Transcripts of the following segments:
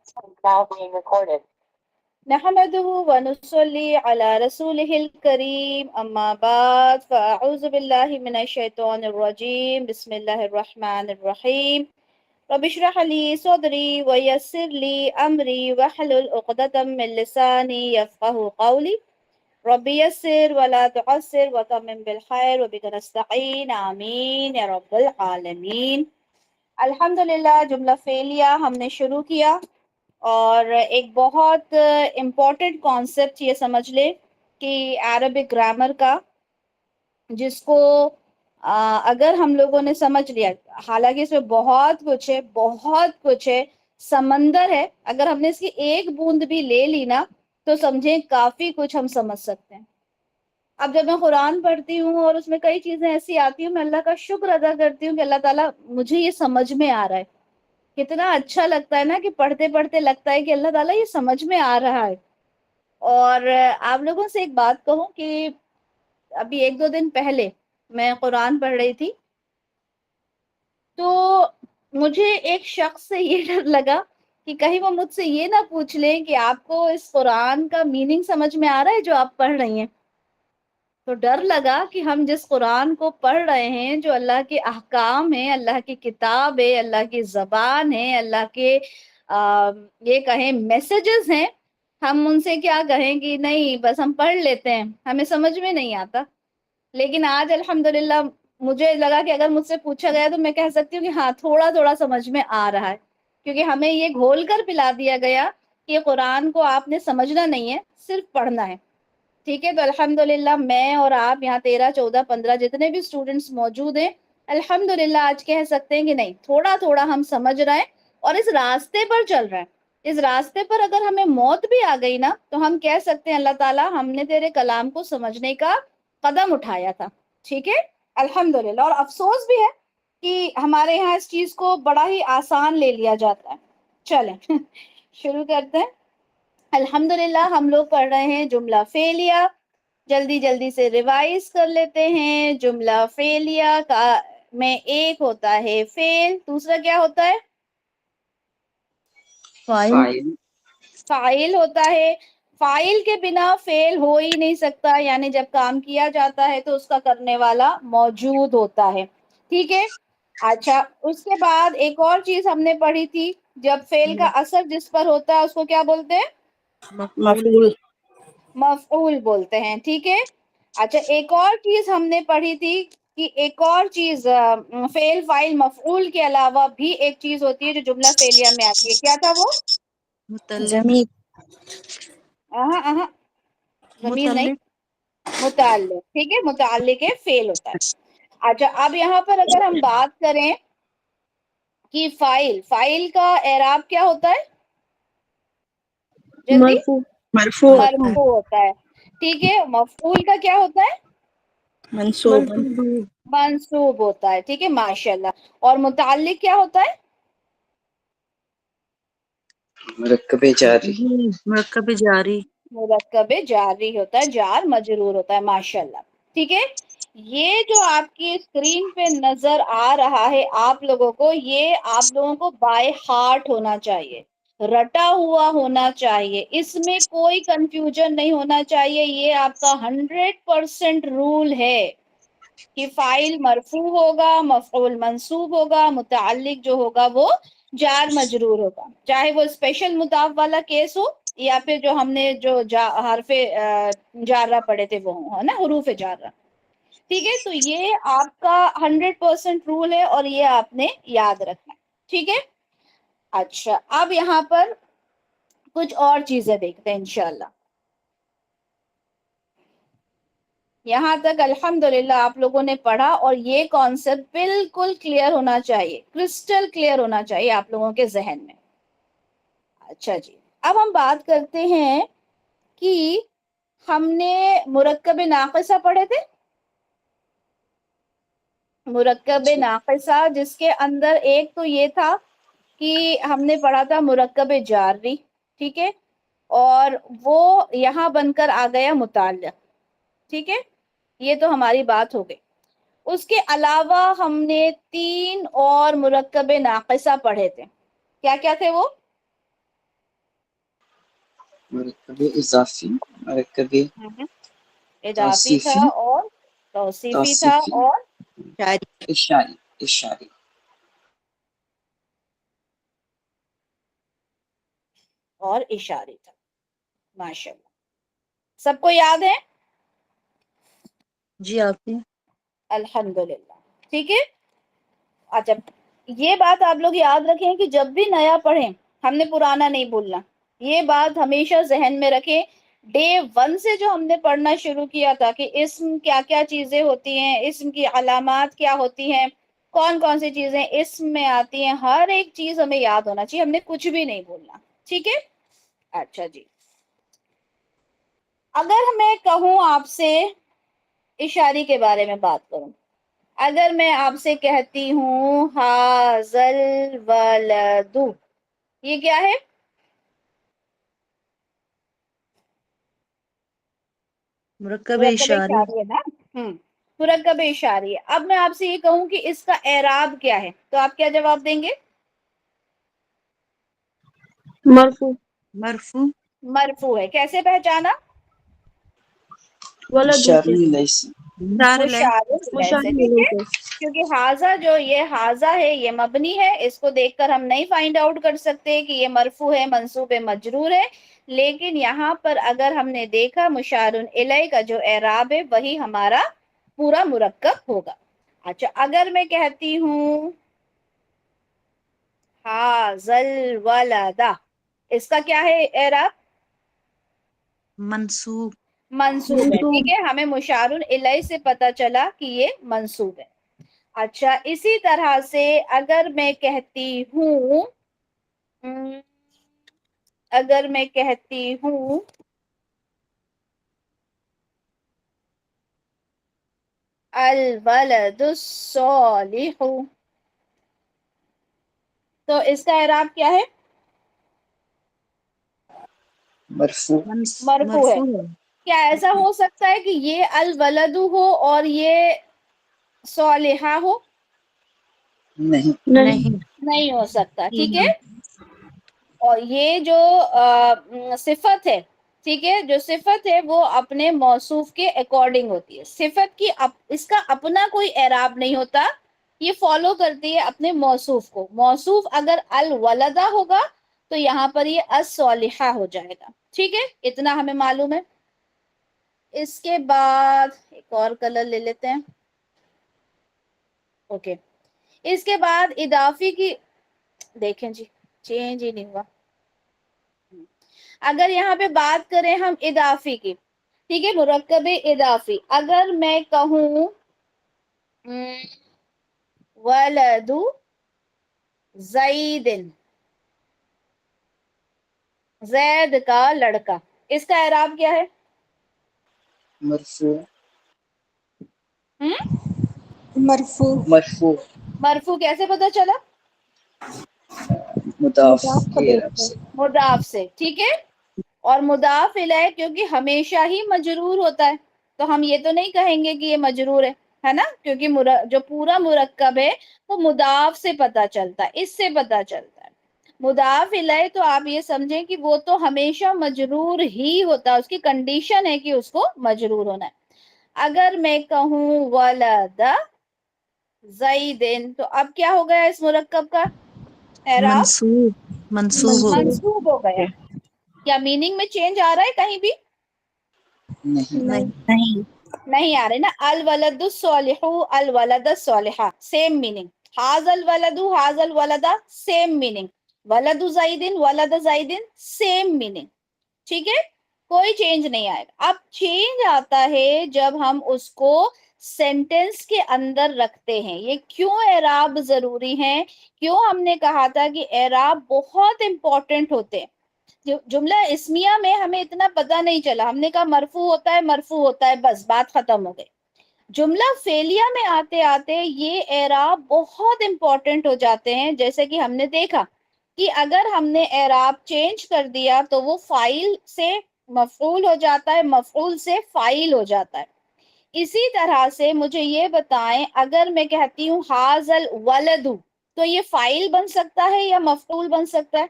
Now being recorded. نحمده ونصلي على رسوله الكريم أما بعد فأعوذ بالله من الشيطان الرجيم بسم الله الرحمن الرحيم رب اشرح لي صدري ويسر لي أمري واحلل عقدة من لساني يفقهوا قولي رب يسر ولا تعسر وتمم بالخير وبك نستعين آمين يا رب العالمين. الحمدللہ جملہ فعلیہ ہم نے شروع کیا اور ایک بہت امپورٹنٹ کانسیپٹ یہ سمجھ لے کہ عربک گرامر کا، جس کو اگر ہم لوگوں نے سمجھ لیا، حالانکہ اس میں بہت کچھ ہے، سمندر ہے، اگر ہم نے اس کی ایک بوند بھی لے لی نا تو سمجھیں کافی کچھ ہم سمجھ سکتے ہیں۔ اب جب میں قرآن پڑھتی ہوں اور اس میں کئی چیزیں ایسی آتی ہیں، میں اللہ کا شکر ادا کرتی ہوں کہ اللہ تعالیٰ مجھے یہ سمجھ میں آ رہا ہے۔ کتنا اچھا لگتا ہے نا کہ پڑھتے پڑھتے لگتا ہے کہ اللہ تعالیٰ یہ سمجھ میں آ رہا ہے۔ اور آپ لوگوں سے ایک بات کہوں کہ ابھی ایک دو دن پہلے میں قرآن پڑھ رہی تھی تو مجھے ایک شخص سے یہ ڈر لگا کہ کہیں وہ مجھ سے یہ نہ پوچھ لیں کہ آپ کو اس قرآن کا میننگ سمجھ میں آ رہا ہے جو آپ پڑھ رہی ہیں۔ تو ڈر لگا کہ ہم جس قرآن کو پڑھ رہے ہیں، جو اللہ کے احکام ہیں، اللہ کی کتاب ہے، اللہ کی زبان ہے، اللہ کے یہ کہیں میسیجز ہیں، ہم ان سے کیا کہیں کہ نہیں بس ہم پڑھ لیتے ہیں، ہمیں سمجھ میں نہیں آتا۔ لیکن آج الحمدللہ مجھے لگا کہ اگر مجھ سے پوچھا گیا تو میں کہہ سکتی ہوں کہ ہاں تھوڑا تھوڑا سمجھ میں آ رہا ہے، کیونکہ ہمیں یہ گھول کر پلا دیا گیا کہ قرآن کو آپ نے سمجھنا نہیں ہے، صرف پڑھنا ہے۔ ٹھیک ہے، تو الحمدللہ میں اور آپ یہاں 13 14 15 جتنے بھی اسٹوڈنٹس موجود ہیں، الحمدللہ آج کہہ سکتے ہیں کہ نہیں تھوڑا تھوڑا ہم سمجھ رہے ہیں اور اس راستے پر چل رہے ہیں۔ اس راستے پر اگر ہمیں موت بھی آ گئی نا تو ہم کہہ سکتے ہیں اللہ تعالیٰ ہم نے تیرے کلام کو سمجھنے کا قدم اٹھایا تھا۔ ٹھیک ہے، الحمدللہ۔ اور افسوس بھی ہے کہ ہمارے یہاں اس چیز کو بڑا ہی آسان لے لیا جاتا ہے۔ چلیں شروع کرتے ہیں۔ الحمدللہ ہم لوگ پڑھ رہے ہیں جملہ فعلیہ، جلدی جلدی سے ریوائز کر لیتے ہیں۔ جملہ فعلیہ کا میں ایک ہوتا ہے فعل، دوسرا کیا ہوتا ہے؟ فائل فاعل ہوتا ہے۔ فاعل کے بنا فعل ہو ہی نہیں سکتا، یعنی جب کام کیا جاتا ہے تو اس کا کرنے والا موجود ہوتا ہے۔ ٹھیک ہے، اچھا اس کے بعد ایک اور چیز ہم نے پڑھی تھی، جب فعل کا اثر جس پر ہوتا ہے اس کو کیا بولتے ہیں؟ مفعول مفعول بولتے ہیں۔ ٹھیک ہے، اچھا ایک اور چیز ہم نے پڑھی تھی کہ ایک اور چیز فعل فاعل مفعول کے علاوہ بھی ایک چیز ہوتی ہے جو جملہ فعلیہ میں آتی ہے، کیا تھا وہ؟ متعلق ضمیر نہیں، متعلق متعلق۔ ٹھیک ہے، متعلق فعل ہوتا ہے۔ اچھا اب یہاں پر اگر ہم بات کریں کہ فاعل کا اعراب کیا ہوتا ہے؟ جلدی، مرفوع مرفوع ہوتا ہے۔ ٹھیک ہے، مفعول کا کیا ہوتا ہے؟ منصوب منصوب ہوتا ہے۔ ٹھیک ہے ماشاءاللہ۔ اور متعلق کیا ہوتا ہے؟ مرکب جاری مرکب جاری ہوتا ہے، جار مجرور ہوتا ہے، ماشاءاللہ۔ ٹھیک ہے، یہ جو آپ کی اسکرین پہ نظر آ رہا ہے آپ لوگوں کو، یہ آپ لوگوں کو بائی ہارٹ ہونا چاہیے، رٹا ہوا ہونا چاہیے، اس میں کوئی کنفیوژن نہیں ہونا چاہیے۔ یہ آپ کا 100% رول ہے کہ فاعل مرفوع ہوگا، مفعول منصوب ہوگا، متعلق جو ہوگا وہ جار مجرور ہوگا، چاہے وہ اسپیشل مضاف والا کیس ہو یا پھر جو ہم نے جو حرف جارہ پڑھے تھے وہ ہے نا، حروف جارہ۔ ٹھیک ہے، تو یہ آپ کا 100% رول ہے اور یہ آپ نے یاد رکھنا ہے۔ ٹھیک ہے، اچھا اب یہاں پر کچھ اور چیزیں دیکھتے ہیں انشاءاللہ۔ یہاں تک الحمدللہ آپ لوگوں نے پڑھا اور یہ کانسیپٹ بالکل کلیئر ہونا چاہیے، کرسٹل کلیئر ہونا چاہیے آپ لوگوں کے ذہن میں۔ اچھا جی، اب ہم بات کرتے ہیں کہ ہم نے مرکب ناقصہ پڑھے تھے، مرکب ناقصہ جس کے اندر ایک تو یہ تھا کہ ہم نے پڑھا تھا مرکب جاری، ٹھیک ہے، اور وہ یہاں بن کر آ گیا متعلق۔ ٹھیک ہے، یہ تو ہماری بات ہو گئی۔ اس کے علاوہ ہم نے 3 اور مرکب ناقصہ پڑھے تھے، کیا کیا تھے وہ؟ مرکب اضافی، مرکب اضافی تھا توصیفی، اور توصیفی تھا توصیفی، اور اشاری، اشاری. اشاری تھا. ماشاء اللہ. سب کو یاد ہے؟ جی آپ نے. الحمدللہ. ٹھیک ہے. اچھا یہ بات آپ لوگ یاد رکھیں کہ جب بھی نیا پڑھیں ہم نے پرانا نہیں بھولنا. یہ بات ہمیشہ ذہن میں رکھیں. ڈے 1 سے جو ہم نے پڑھنا شروع کیا تھا کہ اسم کیا کیا چیزیں ہوتی ہیں، اسم کی علامات کیا ہوتی ہیں، کون کون سی چیزیں اسم میں آتی ہیں، ہر ایک چیز ہمیں یاد ہونا چاہیے. ہم نے کچھ بھی نہیں بھولنا. ٹھیک ہے. اچھا جی. اگر میں کہوں آپ سے اشاری کے بارے میں بات کروں، اگر میں آپ سے کہتی ہوں حاذل ولد، یہ کیا ہے؟ مرکب مرکب اشاری. اشاری ہے نا. مرکب اشاری ہے. اب میں آپ سے یہ کہوں کہ اس کا اعراب کیا ہے تو آپ کیا جواب دیں گے؟ مرفوع. مرفوع. مرفوع ہے. کیسے پہچانا؟ ولد الیہ سے. مشار الیہ سے. ٹھیک ہے. کیونکہ حاذا جو یہ حاذا ہے یہ مبنی ہے، اس کو دیکھ کر ہم نہیں فائنڈ آؤٹ کر سکتے کہ یہ مرفوع ہے، منصوب ہے، مجرور ہے. لیکن یہاں پر اگر ہم نے دیکھا مشار الیہ کا جو اعراب ہے وہی ہمارا پورا مرکب ہوگا. اچھا اگر میں کہتی ہوں حاذل ولد، اس کا کیا ہے اعراب؟ منصوب. منصوب ہے. ٹھیک ہے. ہمیں مشار الیہ سے پتا چلا کہ یہ منصوب ہے. اچھا اسی طرح سے اگر میں کہتی ہوں الولد الصالح، تو اس کا اعراب کیا ہے؟ مرفوع. مرفوع ہے. کیا ایسا ہو سکتا ہے کہ یہ الولد ہو اور یہ صالحہ ہو؟ نہیں. نہیں ہو سکتا. ٹھیک ہے. اور یہ جو صفت ہے، ٹھیک ہے، جو صفت ہے وہ اپنے موصوف کے اکارڈنگ ہوتی ہے. صفت کی اس کا اپنا کوئی اعراب نہیں ہوتا، یہ فالو کرتی ہے اپنے موصوف کو. موصوف اگر الولدہ ہوگا تو یہاں پر یہ الصالحہ ہو جائے گا. ٹھیک ہے. اتنا ہمیں معلوم ہے. اس کے بعد ایک اور کلر لے لیتے ہیں. اوکے. اس کے بعد اضافی کی دیکھیں جی چینج ہی نہیں ہوا. اگر یہاں پہ بات کریں ہم اضافی کی، ٹھیک ہے، مرکب اضافی، اگر میں کہوں ولد زید، زید کا لڑکا، اس کا اعراب کیا ہے؟ مرفوع. ہم؟ مرفوع. مرفوع کیسے پتا چلا؟ مضاف کے اعراب سے. مضاف سے. ٹھیک ہے. اور مضاف الیہ کیونکہ ہمیشہ ہی مجرور ہوتا ہے تو ہم یہ تو نہیں کہیں گے کہ یہ مجرور ہے نا، کیونکہ جو پورا مرکب ہے وہ مضاف سے پتا چلتا ہے، اس سے پتا چلتا ہے. مضاف الیہ تو آپ یہ سمجھیں کہ وہ تو ہمیشہ مجرور ہی ہوتا ہے، اس کی کنڈیشن ہے کہ اس کو مجرور ہونا ہے. اگر میں کہوں ولد زیدن تو اب کیا ہو گیا اس مرکب کا اعراب؟ منصوب ہو گیا. کیا میننگ میں چینج آ رہا ہے کہیں بھی؟ نہیں. نہیں آ رہے نا. الولد الصالح الولد الصالحہ سیم میننگ. حاذ الولد حاذ الولدہ سیم میننگ. ولد زیدن ولد زیدن سیم میننگ. ٹھیک ہے. کوئی چینج نہیں آئے گا. اب چینج آتا ہے جب ہم اس کو سینٹینس کے اندر رکھتے ہیں. یہ کیوں اعراب ضروری ہے؟ کیوں ہم نے کہا تھا کہ اعراب بہت امپورٹنٹ ہوتے ہیں؟ جملہ اسمیہ میں ہمیں اتنا پتہ نہیں چلا، ہم نے کہا مرفوع ہوتا ہے مرفوع ہوتا ہے، بس بات ختم ہو گئی. جملہ فعلیہ میں آتے آتے یہ اعراب بہت امپورٹنٹ ہو جاتے ہیں. جیسے کہ ہم نے دیکھا کہ اگر ہم نے اعراب چینج کر دیا تو وہ فاعل سے مفعول ہو جاتا ہے، مفعول سے فاعل ہو جاتا ہے. اسی طرح سے مجھے یہ بتائیں اگر میں کہتی ہوں حاذ الولد تو یہ فاعل بن سکتا ہے یا مفعول بن سکتا ہے؟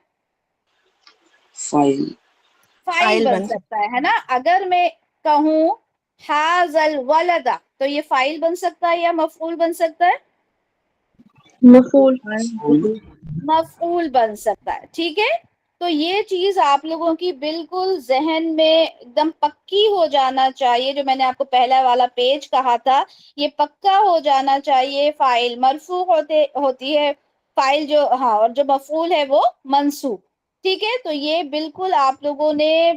فاعل. فائل بن سکتا ہے نا. اگر میں کہوں حاضل ولدا تو یہ فائل بن سکتا ہے یا مفعول بن سکتا ہے؟ مفعول. مفعول بن سکتا ہے. ٹھیک ہے، تو یہ چیز آپ لوگوں کی بالکل ذہن میں ایک دم پکی ہو جانا چاہیے. جو میں نے آپ کو پہلا والا پیج کہا تھا یہ پکا ہو جانا چاہیے. فائل مرفوع ہوتی ہے، فائل جو ہاں، اور جو مفعول ہے وہ منصوب. ٹھیک ہے، تو یہ بالکل آپ لوگوں نے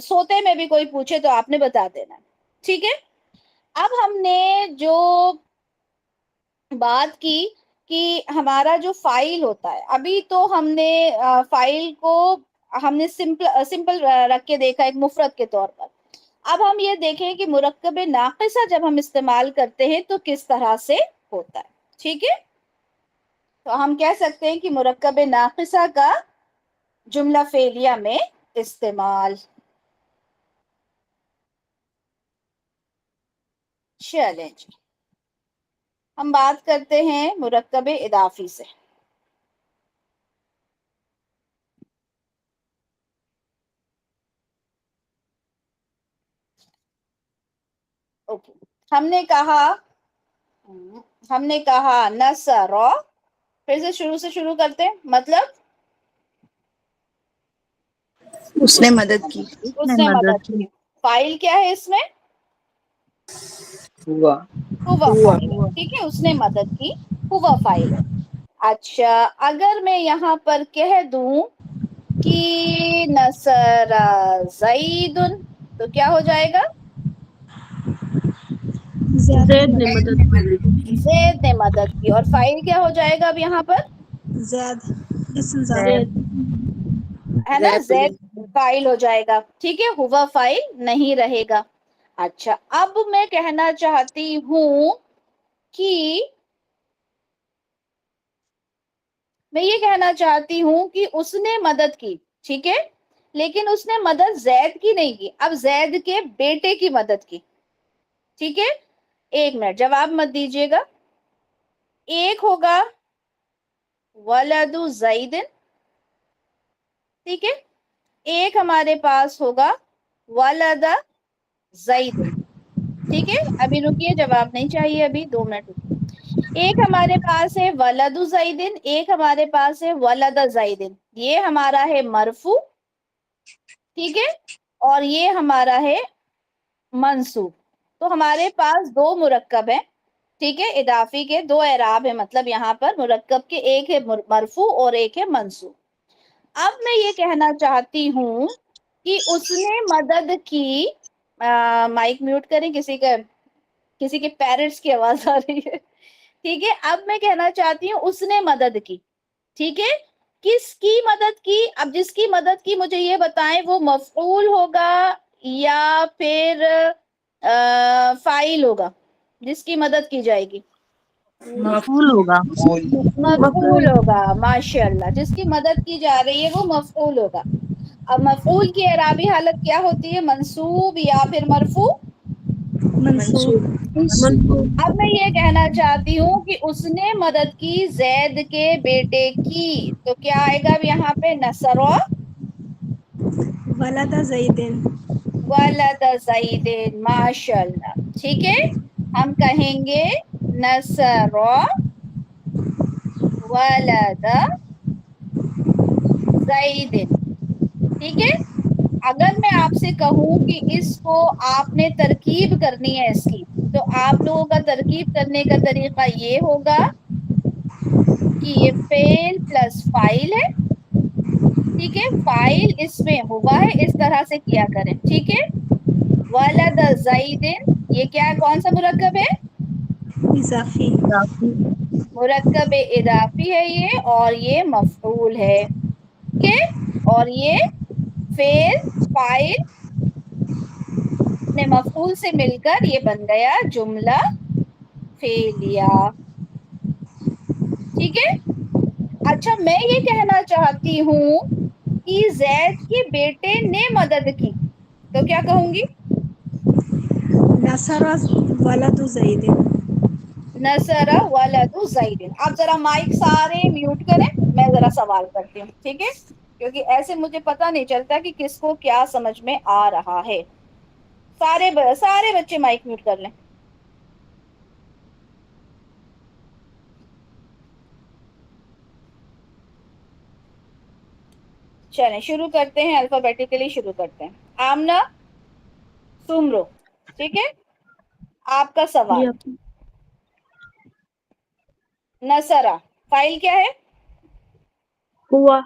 سوتے میں بھی کوئی پوچھے تو آپ نے بتا دینا. ٹھیک ہے، اب ہم نے جو بات کی کہ ہمارا جو فائل ہوتا ہے، ابھی تو ہم نے فائل کو ہم نے سمپل رکھ کے دیکھا ایک مفرد کے طور پر. اب ہم یہ دیکھیں کہ مرکب ناقصہ جب ہم استعمال کرتے ہیں تو کس طرح سے ہوتا ہے. ٹھیک ہے، تو ہم کہہ سکتے ہیں کہ مرکب ناقصہ کا جملہ فعلیہ میں استعمال. چلیں جی، ہم بات کرتے ہیں مرکب اضافی سے. اوکے، ہم نے کہا نصر، پھر سے شروع کرتے ہیں. مطلب اس نے مدد کی. اس نے مدد کی. فائل کیا ہے اس میں؟ ہوا. ہوا فائل ہے. ٹھیک ہے، اس نے مدد کی، ہوا فائل ہے. اچھا، اگر میں یہاں پر کہہ دوں کہ نصر زید تو کیا ہو جائے گا؟ زید نے مدد کی. زید نے مدد کی. اور فائل کیا ہو جائے گا اب یہاں پر؟ زید اسم زید. ہے نا، زید فائل ہو جائے گا. ٹھیک ہے، ہوا فائل نہیں رہے گا. اچھا، اب میں کہنا چاہتی ہوں کہ اس نے مدد کی. ٹھیک ہے، لیکن اس نے مدد زید کی نہیں کی، اب زید کے بیٹے کی مدد کی. ٹھیک ہے، ایک منٹ جواب مت دیجیے گا. ایک ہوگا ولد زید، ٹھیک ہے، ایک ہمارے پاس ہوگا ولد زید. ٹھیک ہے، ابھی رکیے، جواب نہیں چاہیے ابھی، 2 منٹ رکیے. ایک ہمارے پاس ہے ولد زیدن، ایک ہمارے پاس ہے ولد زیدن. یہ ہمارا ہے مرفوع، ٹھیک ہے، اور یہ ہمارا ہے منصوب. تو ہمارے پاس 2 مرکب ہیں. ٹھیک ہے، اضافی کے 2 اعراب ہیں، مطلب یہاں پر مرکب کے ایک ہے مرفوع اور ایک ہے منصوب. اب میں یہ کہنا چاہتی ہوں کہ اس نے مدد کی. مائک میوٹ کریں، کسی کے پیرنٹس کی آواز آ رہی ہے. ٹھیک ہے، اب میں کہنا چاہتی ہوں اس نے مدد کی. ٹھیک ہے، کس کی مدد کی؟ اب جس کی مدد کی مجھے یہ بتائیں وہ مفعول ہوگا یا پھر فاعل ہوگا؟ جس کی مدد کی جائے گی مفعول ہوگا. مفعول ہوگا. ماشاء اللہ، جس کی مدد کی جا رہی ہے وہ مفعول ہوگا. اب مفعول کی اعرابی حالت کیا ہوتی ہے؟ منصوب یا پھر مرفوع؟ منصوب. منصوب. اب میں یہ کہنا چاہتی ہوں کہ اس نے مدد کی زید کے بیٹے کی، تو کیا آئے گا اب یہاں پہ؟ نصر ولد زیدن. ولد زید. ماشاء اللہ. ٹھیک ہے، ہم کہیں گے نصر ولد زید. ٹھیک ہے، اگر میں آپ سے کہوں کہ اس کو آپ نے ترکیب کرنی ہے اس کی، تو آپ لوگوں کا ترکیب کرنے کا طریقہ یہ ہوگا کہ یہ فعل پلس فاعل ہے. ٹھیک ہے، فاعل اس میں ہوا ہے، اس طرح سے کیا کریں. ٹھیک ہے، ولد زید یہ کیا ہے؟ کون سا مرکب ہے؟ اضافی. مرکب اضافی ہے یہ، اور یہ مفعول ہے. ٹھیک ہے، اور یہ فعل فاعل اپنے مفعول سے مل کر یہ بن گیا جملہ فعلیہ. ٹھیک ہے، اچھا میں یہ کہنا چاہتی ہوں کہ زید کے بیٹے نے مدد کی، تو کیا کہوں گی؟ نصر ولد زیدن. نصر ولد زید. آپ ذرا مائک سارے میوٹ کریں، میں ذرا سوال کرتی ہوں. ٹھیک ہے، کیونکہ ایسے مجھے پتہ نہیں چلتا کہ کس کو کیا سمجھ میں آ رہا ہے. سارے بچے مائک میوٹ کر لیں. چلیں شروع کرتے ہیں, الفابیٹیکلی شروع کرتے ہیں. آمنہ, سمرو, ٹھیک ہے. آپ کا جی سوال. آپ. نصرہ, فائل کیا ہے؟ ہوا.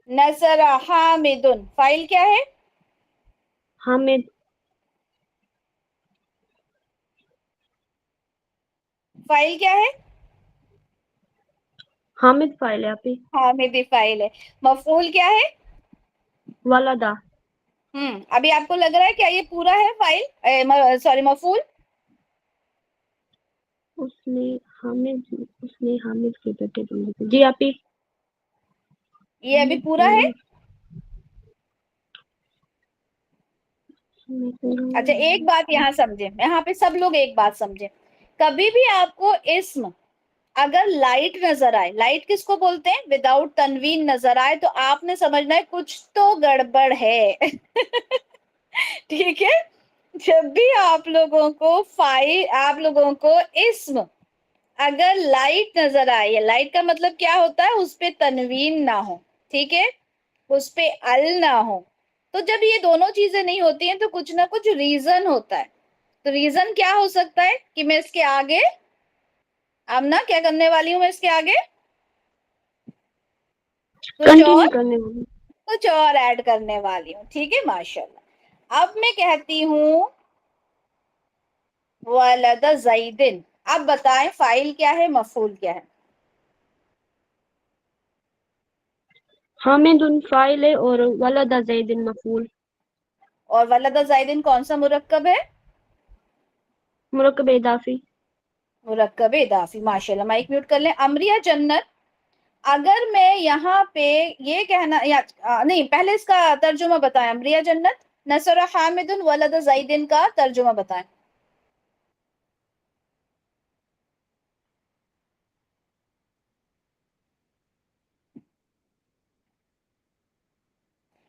نصرہ حامد, فائل کیا ہے؟ حامد. فائل کیا ہے؟ حامد فائل ہے آپ ہی. حامد فائل ہے. مفعول کیا ہے؟ ولدا. ابھی آپ کو لگ رہا ہے کیا یہ پورا ہے فائل, سوری مفعول؟ اس نے حامد کے بیٹے بولے تھے. جی آپ ہی. یہ ابھی پورا ہے. اچھا ایک بات یہاں سمجھیں, یہاں پہ سب لوگ ایک بات سمجھیں. کبھی بھی آپ کو اسم اگر لائٹ نظر آئے, لائٹ کس کو بولتے ہیں, وداؤٹ تنوین نظر آئے, تو آپ نے سمجھنا ہے کچھ تو گڑبڑ ہے. ٹھیک ہے. جب بھی آپ لوگوں کو اسم اگر لائٹ نظر آئے, لائٹ کا مطلب کیا ہوتا ہے, اس پہ تنوین نہ ہو, ٹھیک ہے, اس پہ ال نہ ہو, تو جب یہ دونوں چیزیں نہیں ہوتی ہیں تو کچھ نہ کچھ ریزن ہوتا ہے. تو ریزن کیا ہو سکتا ہے کہ میں اس کے آگے, آمنہ کیا کرنے والی ہوں, میں اس کے آگے کنٹینیو کرنے والی. کچھ اور ایڈ کرنے والی ہوں. ٹھیک ہے, ماشاء اللہ. اب میں کہتی ہوں ولد زیدن. اب بتائیں فاعل کیا ہے, مفعول کیا ہے؟ حامد فائل ہے اور ولدا زید مفعول. اور ولد زیدن کون سا مرکب ہے؟ مرکب اضافی. مرکب اضافی. ماشاء اللہ. مائک میوٹ کر لیں. امریہ جنت, اگر میں یہاں پہ یہ کہنا نہیں, پہلے اس کا ترجمہ بتائیں. امریہ جنت, نصر حامد ولد زیدن کا ترجمہ بتائیں.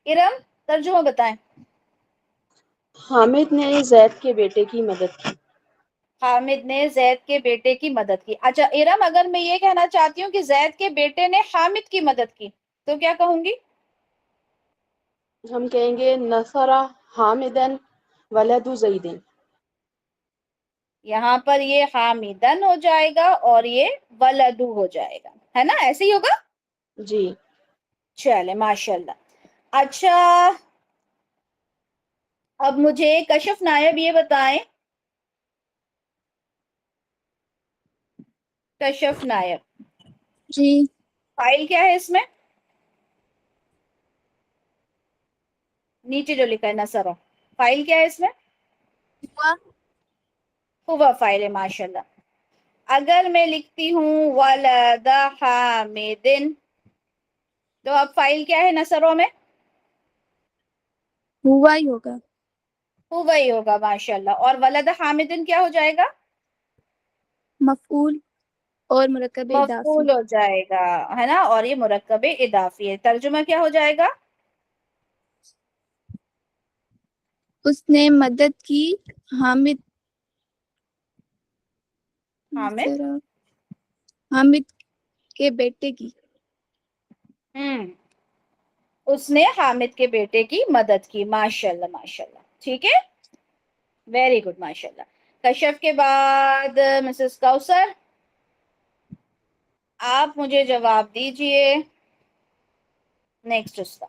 ارم, ترجمہ بتائیں. حامد نے زید کے بیٹے کی مدد کی. حامد نے زید کے بیٹے کی مدد کی. اچھا ارم, اگر میں یہ کہنا چاہتی ہوں کہ زید کے بیٹے نے حامد کی مدد کی, تو کیا کہوں گی؟ ہم کہیں گے نصر حامدن ولد زید. یہاں پر یہ حامدن ہو جائے گا اور یہ ولدو ہو جائے گا, ہے نا, ایسے ہی ہوگا. جی. چلے ماشاء اللہ. اچھا اب مجھے کشف نائب یہ بتائیں, کشف نائب جی. فائل کیا ہے اس میں؟ نیچے جو لکھا ہے نصرہ, فائل کیا ہے اس میں؟ ہوا. ہوا فائل ہے. ماشاء اللہ. اگر میں لکھتی ہوں ولد حامدن, تو اب فائل کیا ہے نصروں میں؟ ہوا ہی ہوگا. ہوا ہی ہوگا. ماشاء اللہ. اور ولد حامدن کیا ہو جائے گا؟ مفعول اور مرکب اضافی. مفعول ہو جائے گا, ہے نا, اور یہ مرکب اضافی ہے. ترجمہ کیا ہو جائے گا؟ اس نے مدد کی حامد حامد حامد کے بیٹے کی. اس نے حامد کے بیٹے کی مدد کی. ماشاء اللہ ماشاء اللہ. ٹھیک ہے, ویری گڈ. ماشاء اللہ. کشف کے بعد مسز کوثر, آپ مجھے جواب دیجئے. نیکسٹ اس کا.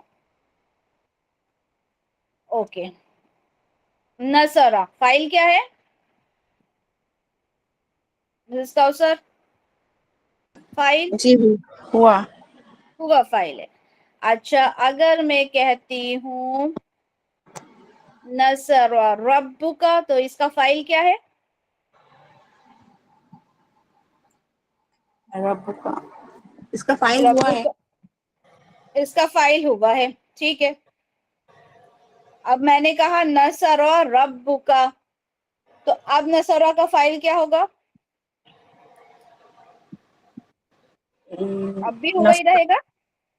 اوکے. نصرہ فائل کیا ہے مسز کوثر؟ فائل جی ہوا. ہوا فائل ہے. اچھا اگر میں کہتی ہوں نصر ربک, تو اس کا فائل کیا ہے؟ رب کا, اس کا فائل ہوا ہے. ربک, اس کا فائل ہوا ہے. ٹھیک ہے. اب میں نے کہا نصر ربک, تو اب نصرہ کا فائل کیا ہوگا؟ اب بھی ہوا ہی نصر رہے گا.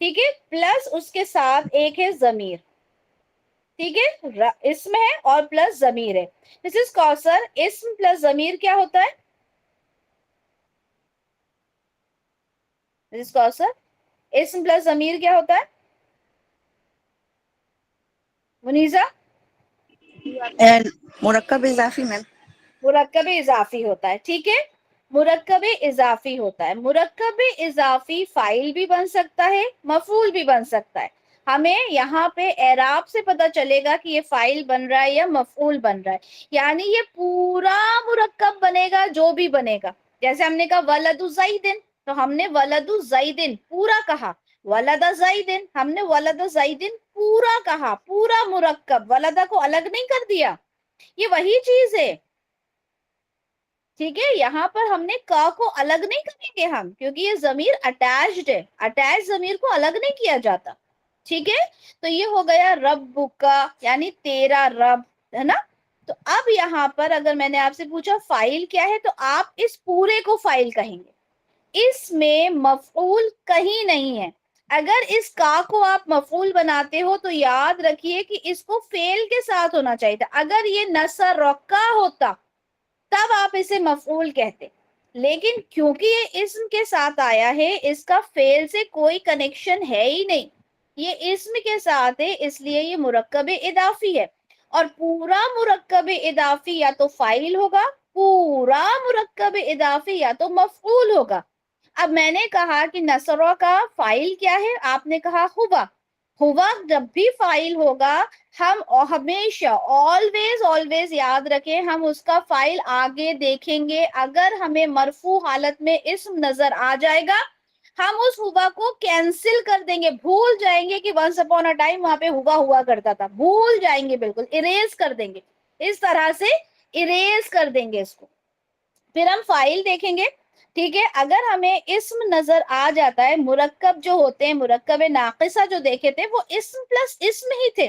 ٹھیک ہے، پلس اس کے ساتھ ایک ہے ضمیر، ٹھیک ہے، اسم ہے اور پلس ضمیر ہے. مسز کوثر، اسم پلس ضمیر کیا ہوتا ہے؟ مسز کوثر، اسم پلس ضمیر کیا ہوتا ہے؟ منیزہ؟ مرکب اضافی میم. مرکب اضافی ہوتا ہے، ٹھیک ہے، مرکب اضافی ہوتا ہے. مرکب اضافی فاعل بھی بن سکتا ہے، مفعول بھی بن سکتا ہے. ہمیں یہاں پہ اعراب سے پتہ چلے گا کہ یہ فاعل بن رہا ہے یا مفعول بن رہا ہے. یعنی یہ پورا مرکب بنے گا جو بھی بنے گا. جیسے ہم نے کہا ولد زیدن، تو ہم نے ولد زیدن پورا کہا. ولد زیدن، ہم نے ولد زیدن پورا کہا، پورا مرکب، ولدہ کو الگ نہیں کر دیا. یہ وہی چیز ہے، ٹھیک ہے. یہاں پر ہم نے کا کو الگ نہیں کریں گے ہم، کیونکہ یہ ضمیر اٹیچڈ ہے، اٹیچ ضمیر کو الگ نہیں کیا جاتا، ٹھیک ہے. تو یہ ہو گیا رب کا، یعنی تیرا رب، ہے نا. تو اب یہاں پر اگر میں نے آپ سے پوچھا فاعل کیا ہے، تو آپ اس پورے کو فاعل کہیں گے. اس میں مفعول کہیں نہیں ہے. اگر اس کا کو آپ مفعول بناتے ہو تو یاد رکھیے کہ اس کو فعل کے ساتھ ہونا چاہیے تھا. اگر یہ نصرکا ہوتا تب آپ اسے مفعول کہتے، لیکن کیونکہ یہ اسم کے ساتھ آیا ہے، اس کا فعل سے کوئی کنیکشن ہے ہی نہیں، یہ اسم کے ساتھ ہے، اس لیے یہ مرکب اضافی ہے. اور پورا مرکب اضافی یا تو فاعل ہوگا، پورا مرکب اضافی یا تو مفعول ہوگا. اب میں نے کہا کہ نصرہ کا فاعل کیا ہے، آپ نے کہا ہوا. ہوا جب بھی فاعل ہوگا، ہم ہمیشہ آلویز یاد رکھیں، ہم اس کا فاعل آگے دیکھیں گے. اگر ہمیں مرفوع حالت میں اسم نظر آ جائے گا، ہم اس ہوا کو کینسل کر دیں گے، بھول جائیں گے کہ ونس اپون اے ٹائم وہاں پہ ہوا کرتا تھا، بھول جائیں گے، بالکل اریز کر دیں گے. اس طرح سے اریز کر دیں گے اس کو. پھر ہم فاعل دیکھیں گے، ٹھیک ہے. اگر ہمیں اسم نظر آ جاتا ہے، مرکب جو ہوتے ہیں، مرکب ناقصہ جو دیکھے تھے وہ اسم پلس اسم ہی تھے.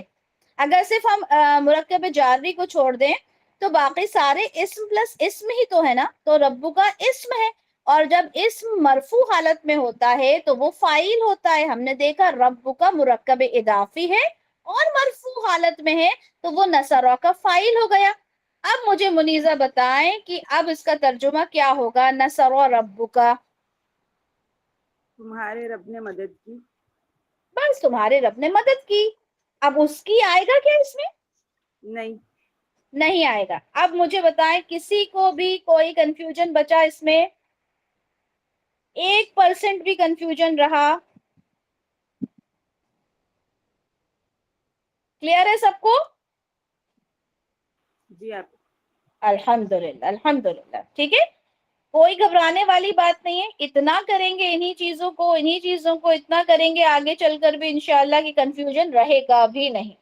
اگر صرف ہم مرکب جاری کو چھوڑ دیں تو باقی سارے اسم پلس اسم ہی تو ہے نا. تو ربو کا اسم ہے، اور جب اسم مرفوع حالت میں ہوتا ہے تو وہ فاعل ہوتا ہے. ہم نے دیکھا ربو کا مرکب اضافی ہے اور مرفوع حالت میں ہے تو وہ نصرہ کا فاعل ہو گیا. اب مجھے منیزہ بتائیں کہ اب اس کا ترجمہ کیا ہوگا نصرہ ربو کا؟ تمہارے رب نے مدد کی. بس تمہارے رب نے مدد کی. اب اس کی آئے گا کیا اس میں؟ نہیں. نہیں آئے گا. اب مجھے بتائیں کسی کو بھی کوئی کنفیوژن بچا اس میں؟ 1% بھی کنفیوژن رہا؟ کلیئر ہے سب کو؟ جی آپ. الحمدللہ الحمدللہ، ٹھیک ہے. کوئی گھبرانے والی بات نہیں ہے. اتنا کریں گے انہی چیزوں کو اتنا کریں گے، آگے چل کر بھی انشاءاللہ کی کنفیوژن رہے گا بھی نہیں،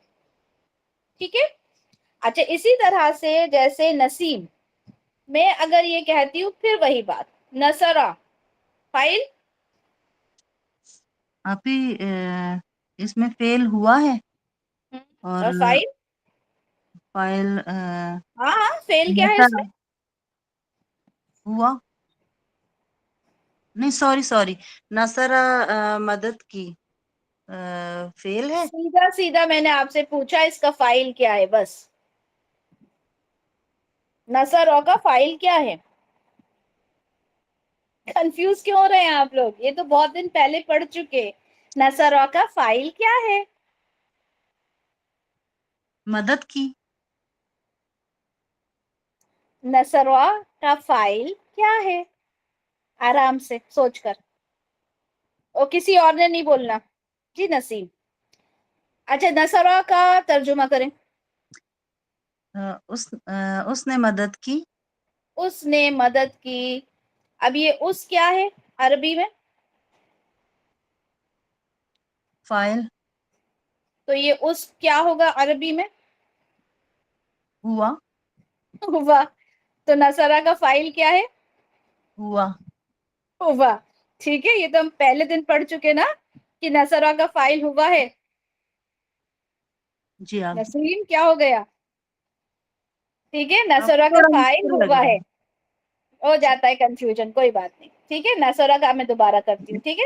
ٹھیک ہے. اچھا، اسی طرح سے جیسے نسیم میں اگر یہ کہتی ہوں، پھر وہی بات، نصرہ فاعل، آپ ہی اس میں فیل ہوا ہے اور اور فاعل، فائل ہاں ہاں فیل کیا ہے اس میں؟ ہوا نہیں، سوری نصرہ مدد کی فیل ہے. سیدھا سیدھا میں نے آپ سے پوچھا اس کا فاعل کیا ہے، بس. نصرہ کا فاعل کیا ہے؟ کنفیوز کیوں ہو رہے ہیں آپ لوگ؟ یہ تو بہت دن پہلے پڑھ چکے. نصرہ کا فاعل کیا ہے؟ مدد کی. نصرہ کا فاعل کیا ہے؟ آرام سے سوچ کر، اور کسی اور نے نہیں بولنا. جی نسیم. اچھا، نصرہ کا ترجمہ کریں. اس نے مدد کی. اس نے مدد کی. اب یہ اس کیا ہے عربی میں؟ فائل. تو یہ اس کیا ہوگا عربی میں؟ ہوا. ہوا. تو نصرہ کا فاعل کیا ہے؟ ہوا. ہوا. ٹھیک ہے، یہ تو ہم پہلے دن پڑھ چکے نا کہ نصرہ کا فاعل ہوا ہے. جی آپ. نسیم کیا ہو گیا؟ ٹھیک ہے، آپ کو نصرہ کا تھوڑا فاعل مشکل لگ ہوا رہا ہے. ہو جاتا ہے کنفیوژن، کوئی بات نہیں. ٹھیک ہے، نصرہ کا میں دوبارہ کرتی ہوں، ٹھیک ہے.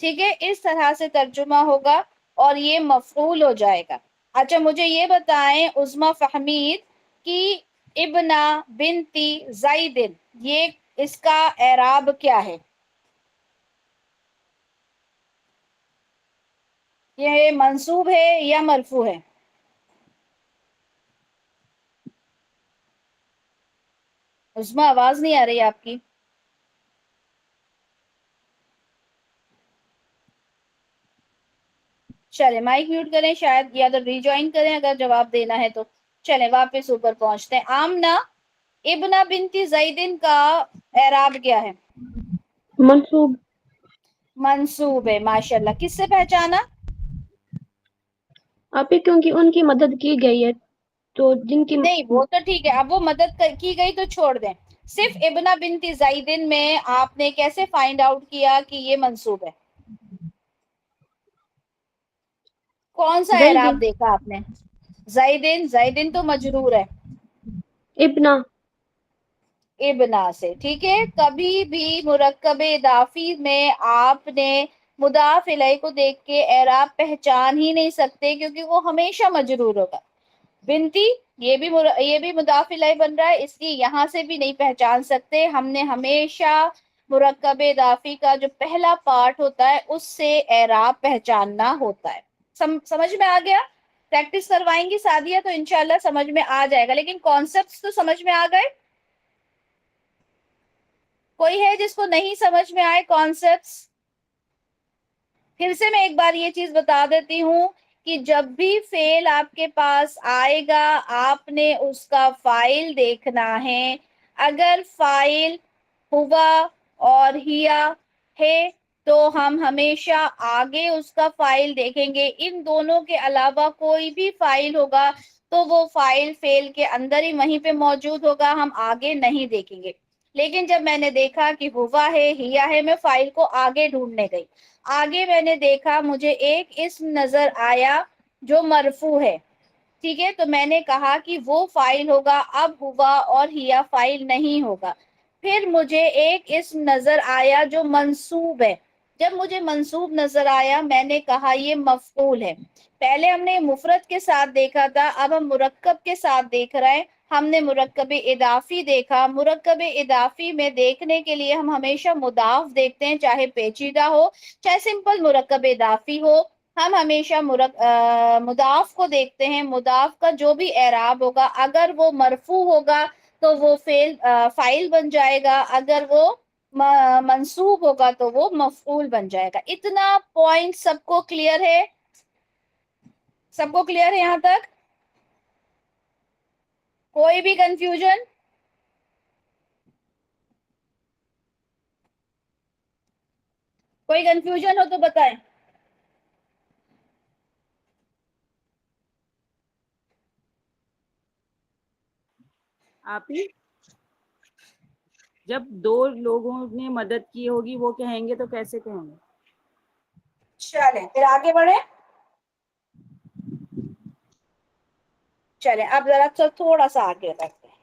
ٹھیک ہے، اس طرح سے ترجمہ ہوگا اور یہ مفعول ہو جائے گا. اچھا مجھے یہ بتائیں عظما فہمید کہ ابنا بنتی زیدن، یہ اس کا اعراب کیا ہے؟ یہ منصوب ہے یا مرفوع ہے؟ عظما آواز نہیں آ رہی آپ کی. چلے مائک میوٹ کریں، شاید یا تو ری جوائن کریں اگر جواب دینا ہے تو. چلیں واپس اوپر پہنچتے ہیں. آمنہ ابنا بنتی زیدن کا اعراب کیا ہے؟ منصوب. منصوب ہے، ماشاءاللہ. کس سے پہچانا؟ آپ ہی کیونکہ ان کی مدد کی گئی ہے تو جن کی نہیں وہ تو ٹھیک ہے، اب وہ مدد کی گئی تو چھوڑ دیں. صرف ابنا بنتی زیدن میں آپ نے کیسے فائنڈ آؤٹ کیا کہ یہ منصوب ہے؟ کون سا زیدن اعراب دیکھا آپ نے؟ زیدن، زیدن تو مجرور ہے ابنا. ابنا سے. ٹھیک ہے، کبھی بھی مرکب اضافی میں آپ نے مضاف الیہ کو دیکھ کے اعراب پہچان ہی نہیں سکتے کیونکہ وہ ہمیشہ مجرور ہوگا. بنتی یہ بھی مضاف الیہ بن رہا ہے، اس لیے یہاں سے بھی نہیں پہچان سکتے. ہم نے ہمیشہ مرکب اضافی کا جو پہلا پارٹ ہوتا ہے اس سے اعراب پہچاننا ہوتا ہے. سمجھ میں آ گیا؟ پریکٹس کروائیں گی سعدیہ تو انشاءاللہ سمجھ میں آ جائے گا، لیکن کانسیپٹس تو سمجھ میں آ گئے؟ کوئی ہے جس کو نہیں سمجھ میں آئے کانسیپٹس؟ پھر سے میں ایک بار یہ چیز بتا دیتی ہوں کہ جب بھی فعل آپ کے پاس آئے گا آپ نے اس کا فاعل دیکھنا ہے. اگر فاعل ہوا اور ہیا ہے تو ہم ہمیشہ آگے اس کا فاعل دیکھیں گے. ان دونوں کے علاوہ کوئی بھی فاعل ہوگا تو وہ فاعل فعل کے اندر ہی وہیں پہ موجود ہوگا، ہم آگے نہیں دیکھیں گے. لیکن جب میں نے دیکھا کہ ہوا ہے ہیا ہے، میں فاعل کو آگے ڈھونڈنے گئی. آگے میں نے دیکھا مجھے ایک اسم نظر آیا جو مرفوع ہے. ٹھیک ہے، تو میں نے کہا کہ وہ فاعل ہوگا. اب ہوا اور ہیا فاعل نہیں ہوگا. پھر مجھے ایک اسم نظر آیا جو منصوب ہے. جب مجھے منصوب نظر آیا میں نے کہا یہ مفعول ہے. پہلے ہم نے مفرد کے ساتھ دیکھا تھا، اب ہم مرکب کے ساتھ دیکھ رہے ہیں. ہم نے مرکب اضافی دیکھا. مرکب اضافی میں دیکھنے کے لیے ہم ہمیشہ مضاف دیکھتے ہیں، چاہے پیچیدہ ہو چاہے سمپل مرکب اضافی ہو. ہم ہمیشہ مضاف کو دیکھتے ہیں. مضاف کا جو بھی اعراب ہوگا اگر وہ مرفوع ہوگا تو وہ فاعل بن جائے گا، اگر وہ منصوب ہوگا تو وہ مفعول بن جائے گا. اتنا پوائنٹ سب کو کلیئر ہے؟ سب کو کلیئر ہے یہاں تک؟ کوئی بھی کنفیوژن؟ کوئی کنفیوژن ہو تو بتائیں. آپ ہی جب دو لوگوں نے مدد کی ہوگی وہ کہیں گے تو کیسے کہیں گے؟ چلیں پھر آگے بڑھیں. چلیں اب ذرا تھوڑا سا آگے بڑھتے ہیں.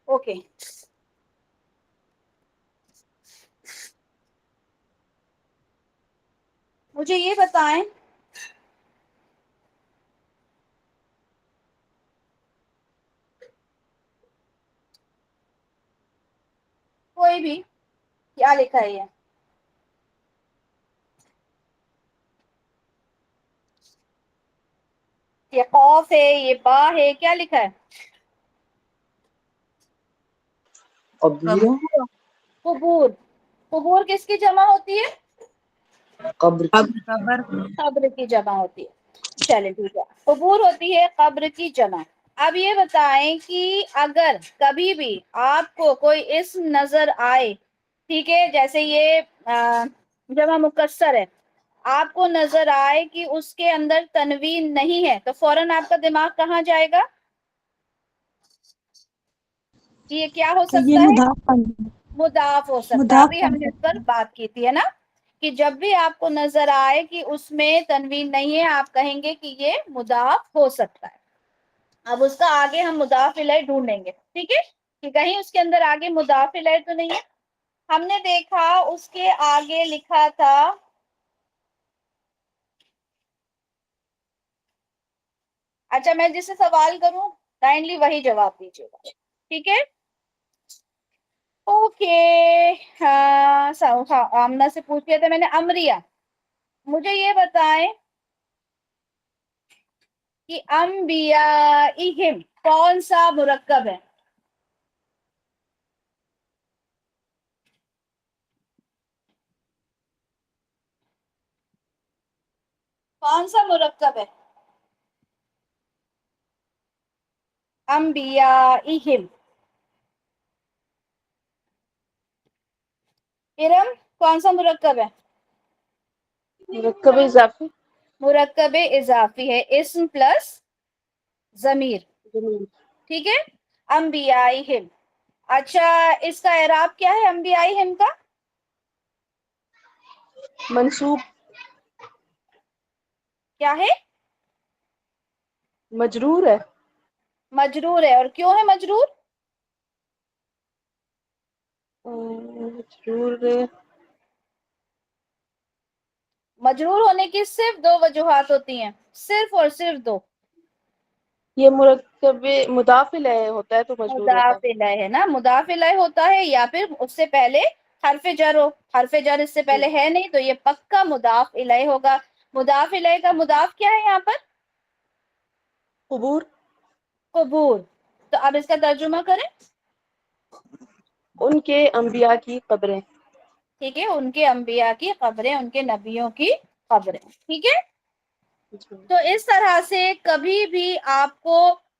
اوکے، مجھے یہ بتائیں کوئی بھی کیا لکھا ہے؟ یہ قوف ہے، یہ با ہے، کیا لکھا ہے؟ قبریہ. قبور. قبور کس کی جمع ہوتی ہے؟ قبر کی. قبر. قبر کی جمع ہوتی ہے. چلے ٹھیک ہے، قبور ہوتی ہے قبر کی جمع. اب یہ بتائیں کہ اگر کبھی بھی آپ کو کوئی اسم نظر آئے، ٹھیک ہے، جیسے یہ جمع مکسر ہے، آپ کو نظر آئے کہ اس کے اندر تنوین نہیں ہے تو فوراً آپ کا دماغ کہاں جائے گا کہ یہ کیا ہو کہ یہ سکتا ہے؟ مضاف مضاف ہو سکتا ہے. مضاف ابھی ہم نے اس پر بات کی تھی ہے نا کہ جب بھی آپ کو نظر آئے کہ اس میں تنوین نہیں ہے آپ کہیں گے کہ یہ مضاف ہو سکتا ہے. اب اس کا آگے ہم مضاف الیہ ڈھونڈیں گے. ٹھیک ہے، کہ کہیں اس کے اندر آگے مضاف الیہ تو نہیں ہے. ہم نے دیکھا اس کے آگے لکھا تھا اچھا میں جس سے سوال کروں کائنڈلی وہی جواب دیجیے گا, ٹھیک ہے؟ اوکے. ہاں آمنہ سے پوچھ لیا تھا میں نے. امریہ مجھے یہ بتائیں کہ انبیائہم کون سا مرکب ہے؟ کون سا مرکب ہے؟ انبیائہم. ارم کون سا مرکب ہے؟ مرکب اضافی. مرکب اضافی ہے, اسم پلس ضمیر, جمیل. ٹھیک ہے. انبیائہم. اچھا اس کا اعراب کیا ہے انبیائہم کا؟ منصوب. کیا ہے؟ مجرور ہے. مجرور ہے. اور کیوں ہے مجرور؟ مجرور مجرور ہونے کی صرف دو وجوہات ہوتی ہیں, صرف اور صرف دو. یہ مرکب مضاف الیہ ہوتا ہے تو مجرور ہوتا مضاف الیہ ہے نا, مضاف الیہ ہوتا ہے یا پھر اس سے پہلے حرف جر ہو. حرف جر اس سے ہے. پہلے ہے نہیں تو یہ پکا مضاف الیہ ہوگا. مضاف الیہ کا مضاف کیا ہے یہاں پر؟ قبور. قبور. تو اب اس کا ترجمہ کریں. ان کے انبیاء کی قبریں. ٹھیک ہے, ان کے انبیاء کی قبریں, ان کے نبیوں کی قبریں, ٹھیک ہے. تو اس طرح سے کبھی بھی آپ کو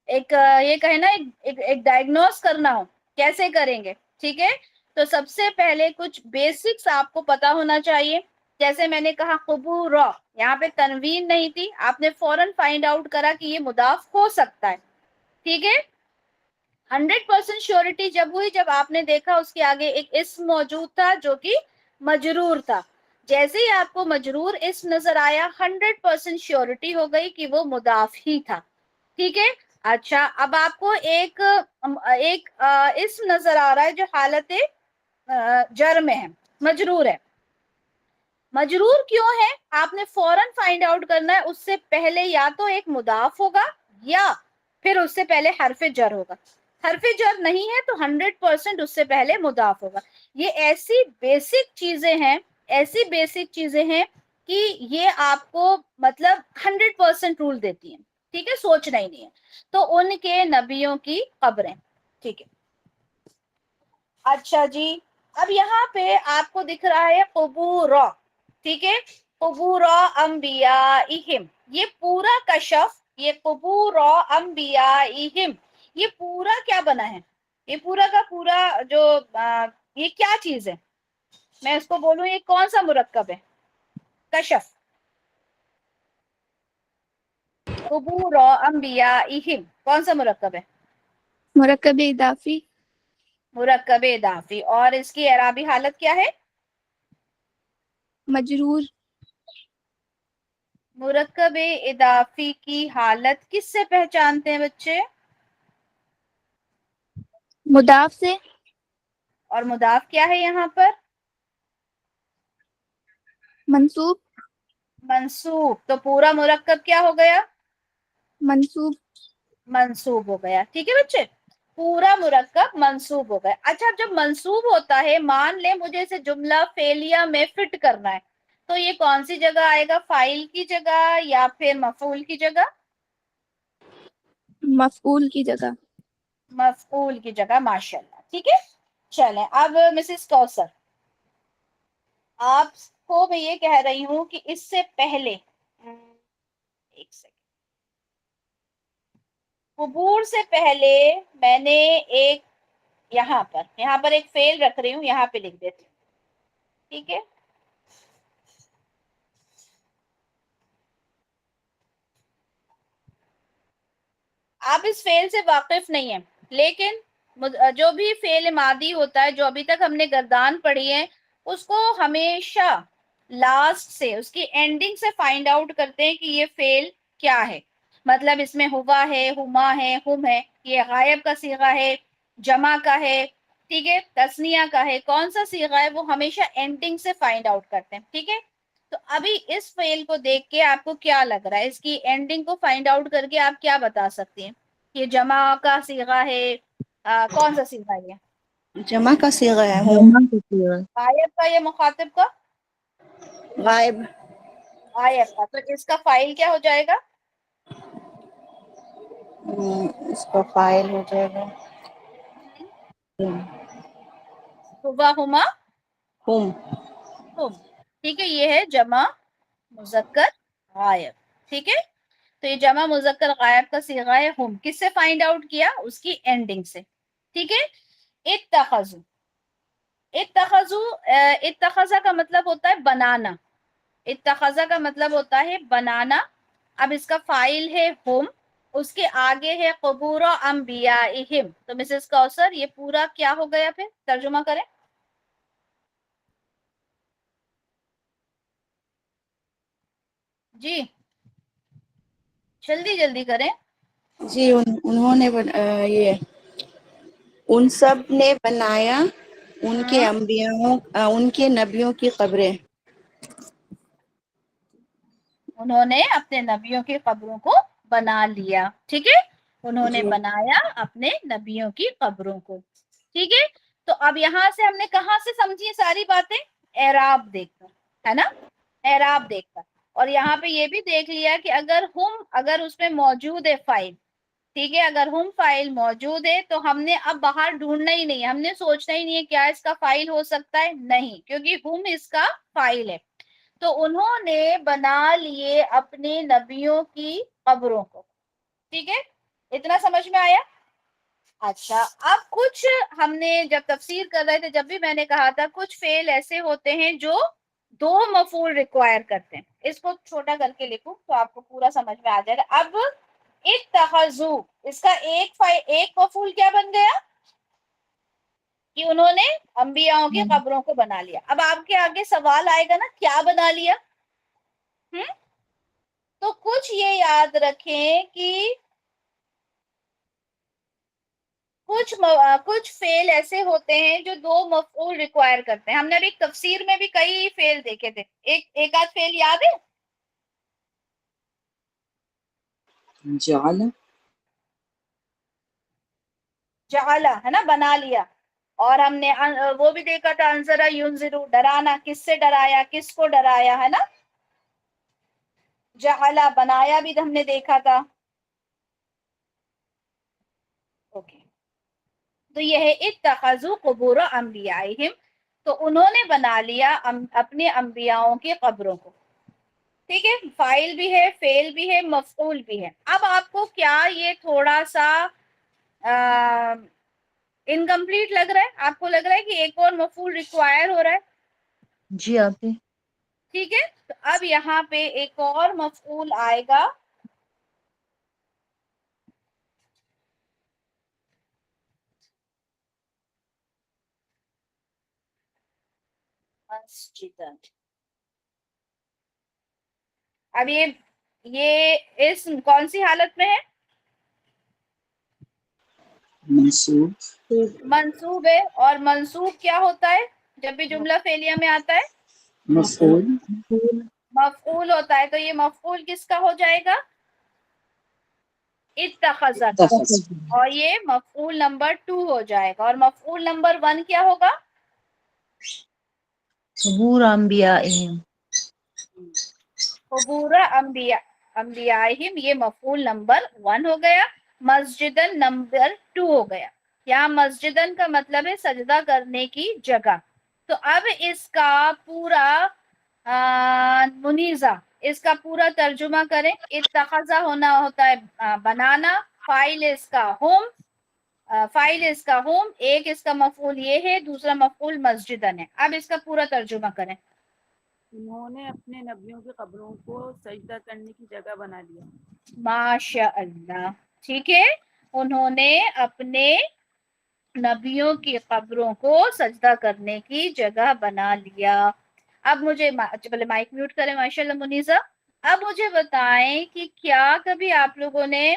ایک یہ کہیں نا ایک ڈائگنوز کرنا ہو, کیسے کریں گے؟ ٹھیک ہے, تو سب سے پہلے کچھ بیسکس آپ کو پتا ہونا چاہیے. جیسے میں نے کہا قبور, یہاں پہ تنوین نہیں تھی, آپ نے فوراً فائنڈ آؤٹ کرا کہ یہ مضاف ہو سکتا ہے, ٹھیک ہے. 100% شیورٹی جب ہوئی جب آپ نے دیکھا اس کے آگے ایک اسم موجود تھا جو کہ مجرور تھا. جیسے ہی آپ کو مجرور اسم نظر آیا 100% شیورٹی ہو گئی کہ وہ مضاف ہی تھا, ٹھیک ہے. اچھا اب آپ کو ایک اسم نظر آ رہا ہے جو حالت جر میں ہے, مجرور ہے. مجرور کیوں ہے آپ نے فوراً فائنڈ آؤٹ کرنا ہے. اس سے پہلے یا تو ایک مضاف ہوگا یا پھر اس سے پہلے حرف جر ہوگا. حرف جر نہیں ہے تو 100% اس سے پہلے مضاف ہوگا. یہ ایسی بیسک چیزیں ہیں کہ یہ آپ کو مطلب 100% رول دیتی ہیں, ٹھیک ہے, سوچنا ہی نہیں ہے. تو ان کے نبیوں کی قبریں, ٹھیک ہے. اچھا جی, اب یہاں پہ آپ کو دکھ رہا ہے قبور, ٹھیک ہے. قبور انبیائہم, یہ پورا کشف, یہ قبور انبیائہم, یہ پورا کیا بنا ہے؟ یہ پورا کا پورا جو یہ کیا چیز ہے؟ میں اس کو بولوں یہ کون سا مرکب ہے؟ کشف. قبور انبیائہم کون سا مرکب ہے؟ مرکب اضافی. مرکب اضافی. اور اس کی اعرابی حالت کیا ہے؟ مجرور. مرکب اضافی کی حالت کس سے پہچانتے ہیں بچے؟ مضاف سے. اور مضاف کیا ہے یہاں پر؟ منصوب. منصوب. تو پورا مرکب کیا ہو گیا؟ منصوب. منصوب ہو گیا, ٹھیک ہے بچے. پورا مرکب منصوب ہو گیا. اچھا جب منصوب ہوتا ہے, مان لیں مجھے اسے جملہ فعلیہ میں فٹ کرنا ہے, تو یہ کون سی جگہ آئے گا؟ فاعل کی جگہ یا پھر مفعول کی جگہ؟ مفعول کی جگہ. مفعول کی جگہ, ماشاءاللہ, ٹھیک ہے. چلیں اب مسز کوثر, آپ کو میں یہ کہہ رہی ہوں کہ اس سے پہلے ایک سیکنڈ, قبور سے پہلے میں نے ایک یہاں پر ایک فعل رکھ رہی ہوں, یہاں پہ لکھ دیتی ہوں, ٹھیک ہے. آپ اس فعل سے واقف نہیں ہیں, لیکن جو بھی فعل ماضی ہوتا ہے جو ابھی تک ہم نے گردان پڑھی ہے اس کو ہمیشہ لاسٹ سے اس کی اینڈنگ سے فائنڈ آؤٹ کرتے ہیں کہ یہ فعل کیا ہے. مطلب اس میں ہوا ہے, ہما ہے, ہم ہے, یہ غائب کا صیغہ ہے جمع کا ہے، ٹھیک ہے، تسنیہ کا ہے، کون سا صیغہ ہے، وہ ہمیشہ اینڈنگ سے فائنڈ آؤٹ کرتے ہیں، ٹھیک ہے. تو ابھی اس فعل کو دیکھ کے آپ کو کیا لگ رہا ہے، اس کی اینڈنگ کو فائنڈ آؤٹ کر کے آپ کیا بتا سکتی ہیں؟ یہ جمع کا صیغہ ہے، کون سا صیغہ ہے یہ؟ جمع کا صیغہ ہے، جمع کا صیغہ. غائب کا یا مخاطب کا؟ غائب. غائب کا. تو اس کا فاعل کیا ہو جائے گا؟ اس کا فاعل ہو جائے گا ہوا، ہما، ہم. ہم. ٹھیک ہے، یہ ہے جمع مذکر غائب. ٹھیک ہے، تو یہ جمع مذکر غائب کا صیغہ ہے ہم. کس سے فائنڈ آؤٹ کیا؟ اس کی اینڈنگ سے. ٹھیک ہے. اتخذو، اتخذو، اتخذا کا مطلب ہوتا ہے بنانا. اتخذا کا مطلب ہوتا ہے بنانا. اب اس کا فاعل ہے ہم، اس کے آگے ہے قبور انبیائہم. تو مسز کوثر یہ پورا کیا ہو گیا؟ پھر ترجمہ کریں. جی جلدی جلدی کریں. جی انہوں نے یہ ان سب نے بنایا ان کے انبیاؤں ان کے نبیوں کی قبریں. انہوں نے اپنے نبیوں کی قبروں کو بنا لیا. ٹھیک ہے، انہوں نے جی بنایا اپنے نبیوں کی قبروں کو. ٹھیک ہے، تو اب یہاں سے ہم نے کہاں سے سمجھی ساری باتیں؟ اعراب دیکھ کر، ہے نا، اعراب دیکھ کر. اور یہاں پہ یہ بھی دیکھ لیا کہ اگر اس میں موجود ہے فائل، ٹھیک ہے، اگر ہم فائل موجود ہے تو ہم نے اب باہر ڈھونڈنا ہی نہیں ہے، ہم نے سوچنا ہی نہیں ہے کیا اس کا فائل ہو سکتا ہے، نہیں، کیونکہ ہم اس کا فائل ہے. تو انہوں نے بنا لیے اپنے نبیوں کی قبروں کو. ٹھیک ہے، اتنا سمجھ میں آیا؟ اچھا، اب کچھ ہم نے جب تفسیر کر رہے تھے، جب بھی میں نے کہا تھا کچھ فعل ایسے ہوتے ہیں جو دو مفعول ریکوائر کرتے ہیں. اس کو چھوٹا کر کے لکھوں تو آپ کو پورا سمجھ میں آ جائے گا. اب اتخذو، اس کا ایک مفعول کیا بن گیا؟ کہ انہوں نے انبیاءوں کی قبروں کو بنا لیا. اب آپ کے آگے سوال آئے گا نا، کیا بنا لیا؟ تو کچھ یہ یاد رکھیں کہ کچھ فعل ایسے ہوتے ہیں جو دو مفعول ریکوائر کرتے ہیں. ہم نے ابھی تفسیر میں بھی کئی فعل دیکھے تھے. ایک آدھ فعل یاد ہے؟ جعل. جعلا، ہے نا، بنا لیا. اور ہم نے وہ بھی دیکھا تھا انذر ینذر، ڈرانا، کس سے ڈرایا، کس کو ڈرایا، ہے نا. جعلا، بنایا بھی ہم نے دیکھا تھا. اوکے، تو یہ ہے اتخذوا قبور انبیائہم، تو انہوں نے بنا لیا اپنے انبیاؤں کی قبروں کو. ٹھیک ہے، فاعل بھی ہے، فعل بھی ہے، مفعول بھی ہے. اب آپ کو کیا یہ تھوڑا سا انکمپلیٹ لگ رہا ہے؟ آپ کو لگ رہا ہے کہ ایک اور مفعول ریکوائر ہو رہا ہے؟ جی آپی. ٹھیک ہے، تو اب یہاں پہ ایک اور مفعول آئے گا. اب یہ اسم کون سی حالت میں ہے؟ منصوب. منصوب ہے. اور منصوب کیا ہوتا ہے جب بھی جملہ فعلیہ میں آتا ہے؟ مفعول. مفعول ہوتا ہے. تو یہ مفعول کس کا ہو جائے گا؟ اتخذا کا. اتخذ. اور یہ مفعول نمبر 2 ہو جائے گا. اور مفعول نمبر 1 کیا ہوگا؟ قبور انبیائہم. قبور انبیائہم، یہ مفعول نمبر 1 ہو گیا. مسجدن نمبر 2 ہو گیا. یہاں مسجدن کا مطلب ہے سجدہ کرنے کی جگہ. تو اب اس کا پورا منیزہ، اس کا پورا ترجمہ کریں. اتخذا ہونا ہوتا ہے بنانا، فاعل اس کا ہم، ایک اس کا مفعول یہ ہے، دوسرا مفعول مسجدن ہے. اب اس کا پورا ترجمہ کریں. انہوں نے اپنے نبیوں کی قبروں کو سجدہ کرنے کی جگہ بنا لیا. ماشاء اللہ. ٹھیک ہے، انہوں نے اپنے نبیوں کی قبروں کو سجدہ کرنے کی جگہ بنا لیا. اب مجھے پہلے مائک میوٹ کریں ماشاء اللہ منیزہ. اب مجھے بتائیں کہ کیا کبھی آپ لوگوں نے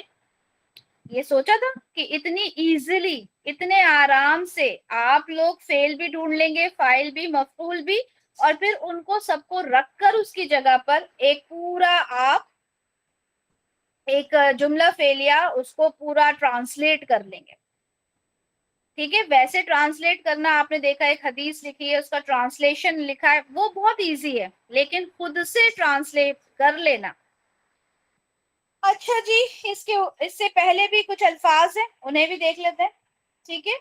یہ سوچا تھا کہ اتنی ایزیلی اتنے آرام سے آپ لوگ فعل بھی ڈھونڈ لیں گے، فاعل بھی، مفعول بھی، اور پھر ان کو سب کو رکھ کر اس کی جگہ پر ایک پورا آپ ایک جملہ فعلیہ اس کو پورا ٹرانسلیٹ کر لیں گے. ٹھیک ہے، ویسے ٹرانسلیٹ کرنا آپ نے دیکھا، ایک حدیث لکھی ہے اس کا ٹرانسلیشن لکھا ہے، وہ بہت ایزی ہے، لیکن خود سے ٹرانسلیٹ کر لینا. اچھا جی، اس سے پہلے بھی کچھ الفاظ ہیں، انہیں بھی دیکھ لیتے ہیں. ٹھیک ہے،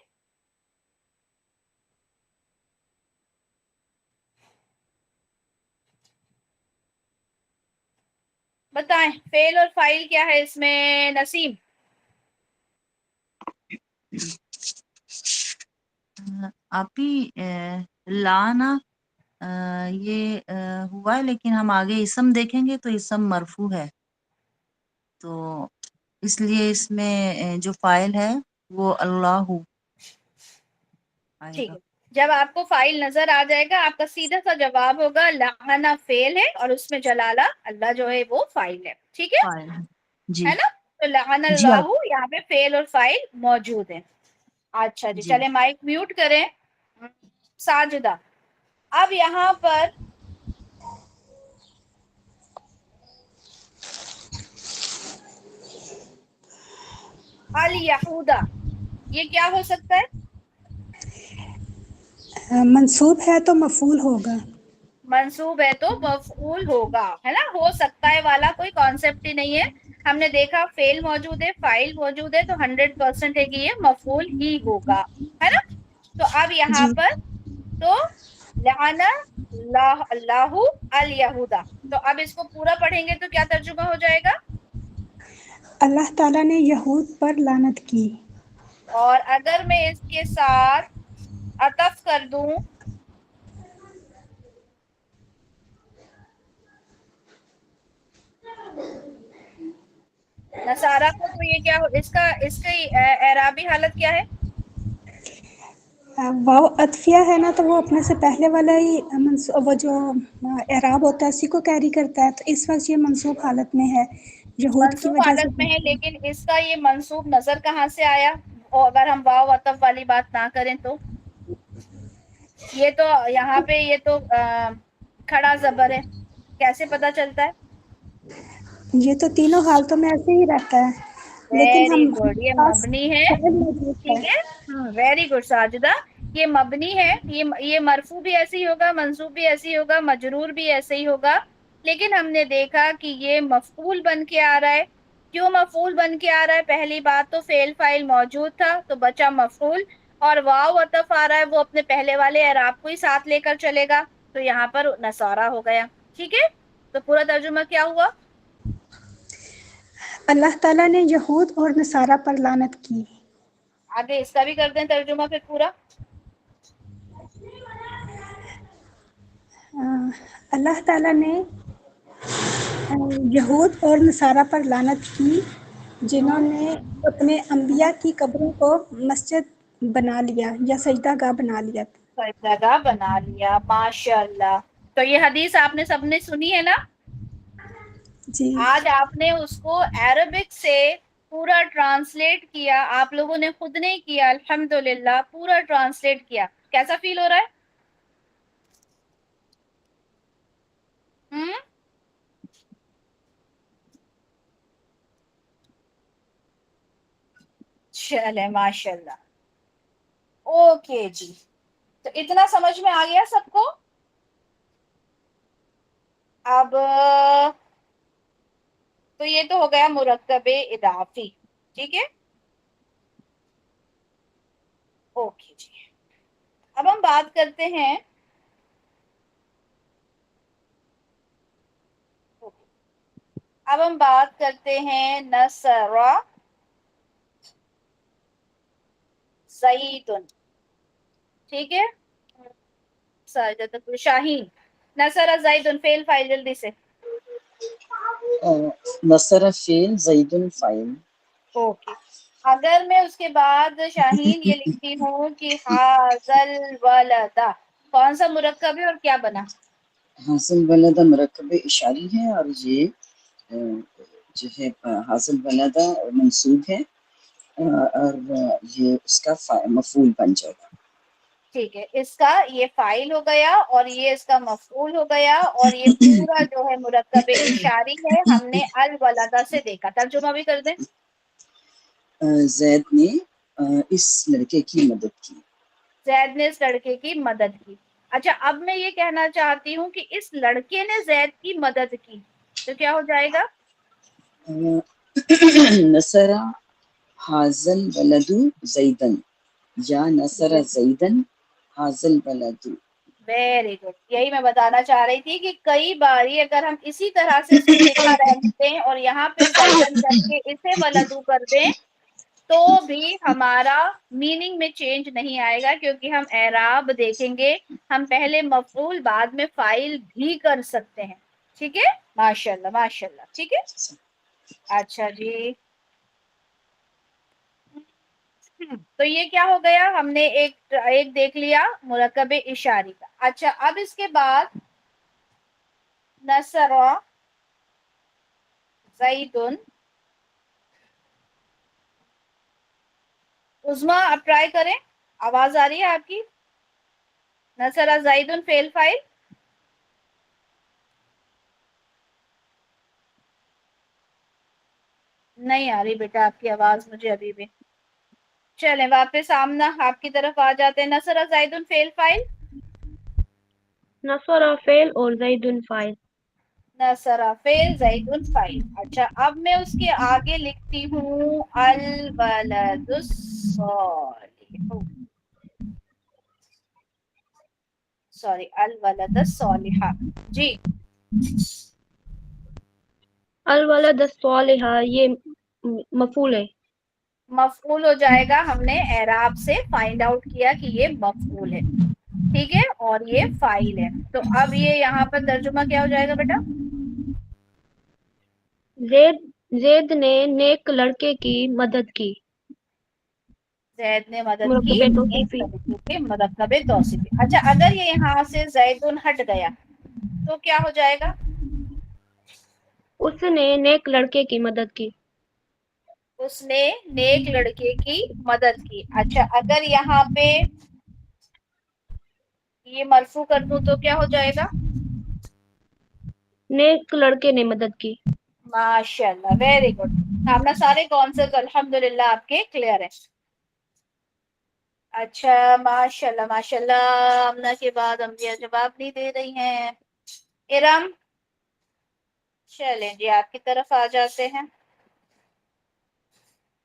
بتائیں فعل اور فاعل کیا ہے اس میں. نسیم. آپ ہی لانا یہ ہوا ہے، لیکن ہم آگے اسم دیکھیں گے تو اسم مرفوع ہے، تو اس لیے اس میں جو فاعل ہے وہ اللہ آئے ٹھیک گا. ہے، جب آپ کو فاعل نظر آ جائے گا آپ کا سیدھا سا جواب ہوگا لعنا فعل ہے اور اس میں جلالہ اللہ جو ہے وہ فاعل ہے. ٹھیک ہے فاعل ہے جی. ہے نا. تو لعن جی اللہ آپ یہاں پہ فعل اور فاعل موجود ہیں. اچھا جی، جی چلے مائک میوٹ کریں. ساجدہ، اب یہاں پر الیہودا، یہ کیا ہو سکتا ہے؟ منصوب ہے تو مفعول ہوگا. منصوب ہے تو مفعول ہوگا، ہے نا. ہو سکتا ہے والا کوئی کانسیپٹ ہی نہیں ہے. ہم نے دیکھا فعل موجود ہے، فاعل موجود ہے، تو 100% ہے کہ یہ مفعول ہی ہوگا، ہے نا. تو اب یہاں جی پر تو لعن اللہ الیہودا، تو اب اس کو پورا پڑھیں گے تو کیا ترجمہ ہو جائے گا؟ اللہ تعالیٰ نے یہود پر لعنت کی. اور اگر میں اس کے ساتھ عطف کر دوں نصارہ کو، تو یہ کیا ہو، اس کی اعرابی حالت کیا ہے؟ واو عطفیہ ہے نا، تو وہ اپنے سے پہلے والا ہی وہ جو اعراب ہوتا ہے اسی کو کیری کرتا ہے، تو اس وقت یہ منصوب حالت میں ہے یہود کی منصوب وجہ سے. حالت میں ہے، لیکن اس کا یہ منصوب نظر کہاں سے آیا؟ اور اگر ہم واو عطف والی بات نہ کریں تو یہ تو یہاں پہ یہ تو کھڑا زبر ہے، کیسے پتا چلتا ہے؟ یہ تو تینوں حالتوں میں ایسے ہی رہتا ہے، لیکن ویری ہم گڈ، یہ پاس مبنی ہے. فعل موجود ٹھیک ہے، ویری گڈ ساجدہ، یہ مبنی ہے. یہ مرفوع بھی ایسے ہی ہوگا، منصوب بھی ایسے ہی ہوگا، مجرور بھی ایسے ہی ہوگا، لیکن ہم نے دیکھا کہ یہ مفعول بن کے آ رہا ہے. کیوں مفعول بن کے آ رہا ہے؟ پہلی بات تو فعل فاعل موجود تھا تو بچا مفعول، اور واو عطف آ رہا ہے وہ اپنے پہلے والے اعراب کو ہی ساتھ لے کر چلے گا، تو یہاں پر نصارہ ہو گیا. ٹھیک ہے، تو پورا ترجمہ کیا ہوا؟ اللہ تعالیٰ نے یہود اور نصارہ پر لعنت کی. آگے اس کا بھی کر دیں ترجمہ پھر پورا. اللہ تعالیٰ نے یہود اور نصارہ پر لعنت کی جنہوں نے اپنے انبیاء کی قبروں کو مسجد بنا لیا یا سجدہ گاہ بنا لیا. جگہ بنا لیا، ماشاء اللہ. تو یہ حدیث آپ نے سب نے سنی ہے نا؟ جی آج آپ نے اس کو عربک سے پورا ٹرانسلیٹ کیا، آپ لوگوں نے خود نہیں کیا، الحمدللہ پورا ٹرانسلیٹ کیا. کیسا فیل ہو رہا ہے؟ چلے ماشاء اللہ. اوکے جی، تو اتنا سمجھ میں آ گیا سب کو؟ اب تو یہ تو ہو گیا مرکب اضافی. ٹھیک ہے، اوکے جی. اب ہم بات کرتے ہیں نصر زیدن. ٹھیک ہے، شاہین. نصر زیدن فعل فاعل جلدی سے. نصر فعل زید فاعل. اوکے، اگر میں اس کے بعد شاہین یہ لکھتی ہوں کہ حاضل ولدا، کون سا مرکب ہے اور کیا بنا؟ حاصل بلدہ مرکب اشاری ہے، اور یہ جو ہے حاصل بلدہ منصوب ہے، اور یہ اس کا مفعول بن جائے گا. ٹھیک ہے، اس کا یہ فائل ہو گیا اور یہ اس کا مفعول ہو گیا، اور یہ پورا جو ہے مرکب اشاری ہے، ہم نے الولدہ سے دیکھا. ترجمہ بھی کر دیں. زید نے اس لڑکے کی مدد کی. زید نے اس لڑکے کی مدد کی. اچھا، اب میں یہ کہنا چاہتی ہوں کہ اس لڑکے نے زید کی مدد کی، تو کیا ہو جائے گا؟ نصر حاضل ولد زیدن یا نصر زیدن حاضل ولد. ویری گڈ، یہی میں بتانا چاہ رہی تھی کہ کئی باری اگر ہم اسی طرح سے اس کو لکھا رہتے ہیں اور یہاں پہ زیدن کر کے اسے ولدو کر دیں تو بھی ہمارا میننگ میں چینج نہیں آئے گا، کیونکہ ہم اعراب دیکھیں گے، ہم پہلے مفعول بعد میں فاعل بھی کر سکتے ہیں. ٹھیک ہے، ماشاء اللہ ماشاء اللہ. ٹھیک ہے، اچھا جی. تو یہ کیا ہو گیا؟ ہم نے ایک دیکھ لیا مرکب اشاری کا. اچھا، اب اس کے بعد نصر زیدن. عظما آپ ٹرائی کریں، آواز آ رہی ہے آپ کی؟ نصر زیدن فعل فاعل. نہیں آ رہی بیٹا آپ کی آواز مجھے ابھی بھی. چلیں واپس آمنا آپ کی طرف آ جاتے ہیں. نصر زیدن فعل فاعل. نصر فعل اور زید فاعل. نصر فعل زیدن فاعل. اچھا، اب میں اس کے آگے لکھتی ہوں الولد الصالح. سوری، الولد الصالح. جی، الولد الصالح یہ مفعول ہے. مفعول ہو جائے گا. ہم نے اعراب سے فائنڈ آؤٹ کیا کہ یہ مفعول ہے. ٹھیک ہے، اور یہ فاعل ہے. تو اب یہ یہاں پر ترجمہ کیا ہو جائے گا بیٹا؟ زید نے نیک لڑکے کی مدد کی. زید نے مدد کی مرکب ایک توصیفی. لڑکے کے مرکب توصیفی. اچھا، اگر یہ یہاں سے زیدن ہٹ گیا تو کیا ہو جائے گا؟ اس نے نیک لڑکے کی مدد کی. اس نے نیک لڑکے کی مدد کی. اچھا، اگر یہاں پہ یہ مرفوع کر دوں تو کیا ہو جائے گا؟ نیک لڑکے نے مدد کی. ماشاء اللہ، ویری گڈ. ہمارا سارے کانسیپٹ الحمدللہ آپ کے کلیئر ہیں. اچھا، ماشاء اللہ ماشاء اللہ. امنا کے بعد امبیا جواب نہیں دے رہی ہیں. ارم، چلیں جی آپ کی طرف آ جاتے ہیں.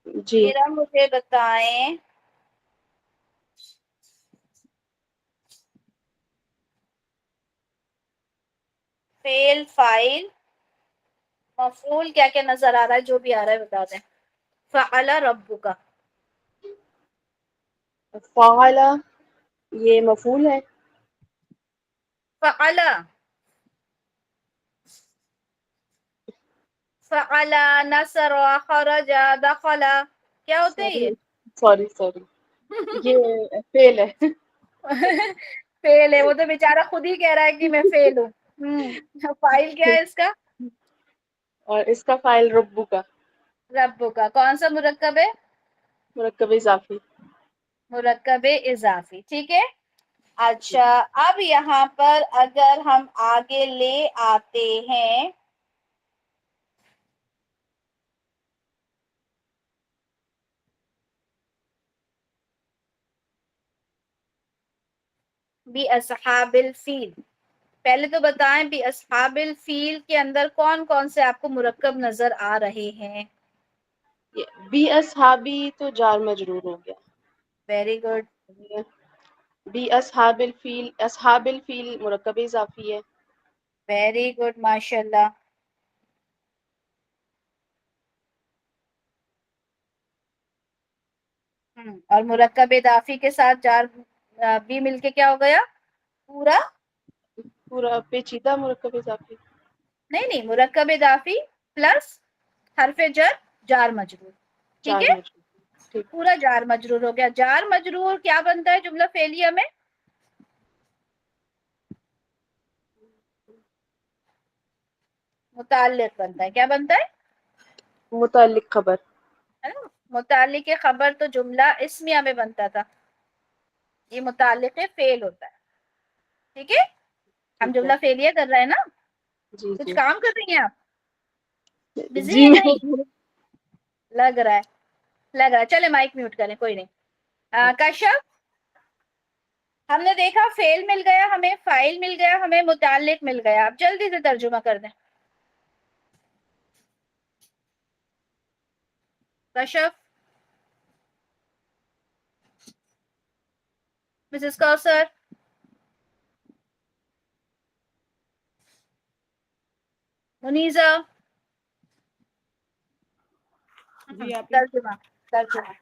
جی. ارم مجھے بتائیں، فعل فاعل مفعول کیا کیا نظر آ رہا ہے؟ جو بھی آ رہا ہے بتا دیں. فعل ربک. فعل یہ مفعول ہے. فعل فعل نصر خرج دخل، کیا ہوتے ہیں سوری یہ؟ سوری یہ فعل ہے. فیل ہے، وہ تو بیچارہ خود ہی کہہ رہا ہے کہ میں فیل ہوں. فائل کیا ہے اس کا؟ اور اس کا فاعل ربو کا. ربو کا. کون سا مرکب ہے؟ مرکب اضافی. مرکب اضافی. ٹھیک ہے. اچھا، اب یہاں پر اگر ہم آگے لے آتے ہیں بھی اصحاب الفیل. پہلے تو بتائیں بھی اصحاب الفیل کے اندر کون کون سے آپ کو مرکب نظر آ رہے ہیں؟ بی اصحابی تو جار مجرور ہو گیا. Very good. بی اصحاب الفیل، اصحاب الفیل مرکب اضافی ہے. ویری گڈ، ماشاء اللہ. اور مرکب اضافی کے ساتھ جار بھی مل کے کیا ہو گیا؟ پورا. پورا پیچیدہ مرکب اضافی. نہیں نہیں، مرکب اضافی پلس حرف جر جار مجرور. ٹھیک جار ہے، مجرور. ٹھیک. پورا جار مجرور ہو گیا. جار مجرور کیا بنتا ہے جملہ فعلیہ میں؟ متعلق بنتا ہے. کیا بنتا ہے؟ متعلق خبر. ہے نا، متعلق خبر تو جملہ اسمیہ میں بنتا تھا، یہ متعلق فعل ہوتا ہے. ٹھیک ہے، ہم ٹھیک ہے. جملہ فعلیہ کر رہے ہیں نا. جی کچھ جی کام کر رہی ہیں آپ؟ بزی جی ہے نہیں؟ لگ رہا ہے. چلے مائک میوٹ کریں، کوئی نہیں. کاشف، ہم نے دیکھا فعل مل گیا ہمیں، فاعل مل گیا ہمیں، متعلق مل گیا. آپ جلدی سے ترجمہ کر دیں. کاشف، مسز کوثر، منیزہ، جی آپ ہی ترجمہ.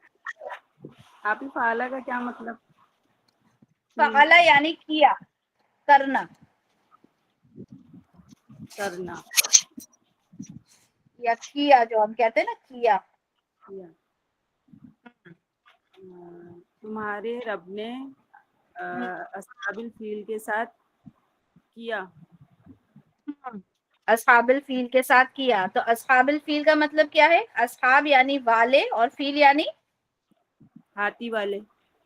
آپ ہی فعالہ کا کیا مطلب؟ فعلا یعنی کیا، کرنا. کرنا. یا کیا، جو ہم کہتے ہیں نا کیا. کیا. تمہارے رب نے اصحاب الفیل کے ساتھ کیا. اصحاب الفیل کے ساتھ کیا. تو اصحاب الفیل کا مطلب کیا ہے؟ اصحاب یعنی والے، اور فیل یعنی ہاتھی والے.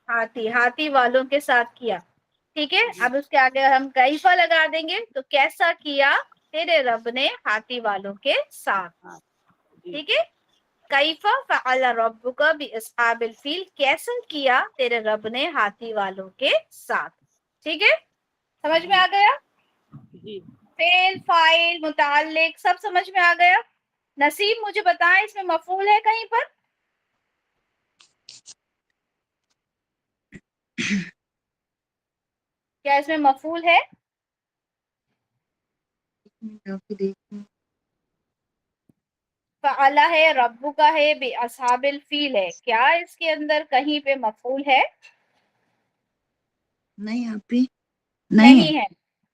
ہاتھی والوں کے ساتھ کیا. ٹھیک ہے، اب اس کے آگے ہم کیفا لگا دیں گے، تو کیسا کیا تیرے رب نے ہاتھی والوں کے ساتھ. ہاں جی. ٹھیک ہے، کیفا فعل ربک باصحاب الفیل، کیسا کیا تیرے رب نے ہاتھی والوں کے ساتھ. ٹھیک ہے، سمجھ میں آ گیا؟ جی فعل، فاعل، متعلق سب سمجھ میں آ گیا. نسیم مجھے بتائیں اس میں مفعول ہے کہیں پر؟ کیا اس میں مفعول ہے؟ فعلہ ہے، ربو کا ہے، باصحاب الفیل ہے. کیا اس کے اندر کہیں پہ مفعول ہے؟ نہیں آپ بھی نہیں ہے.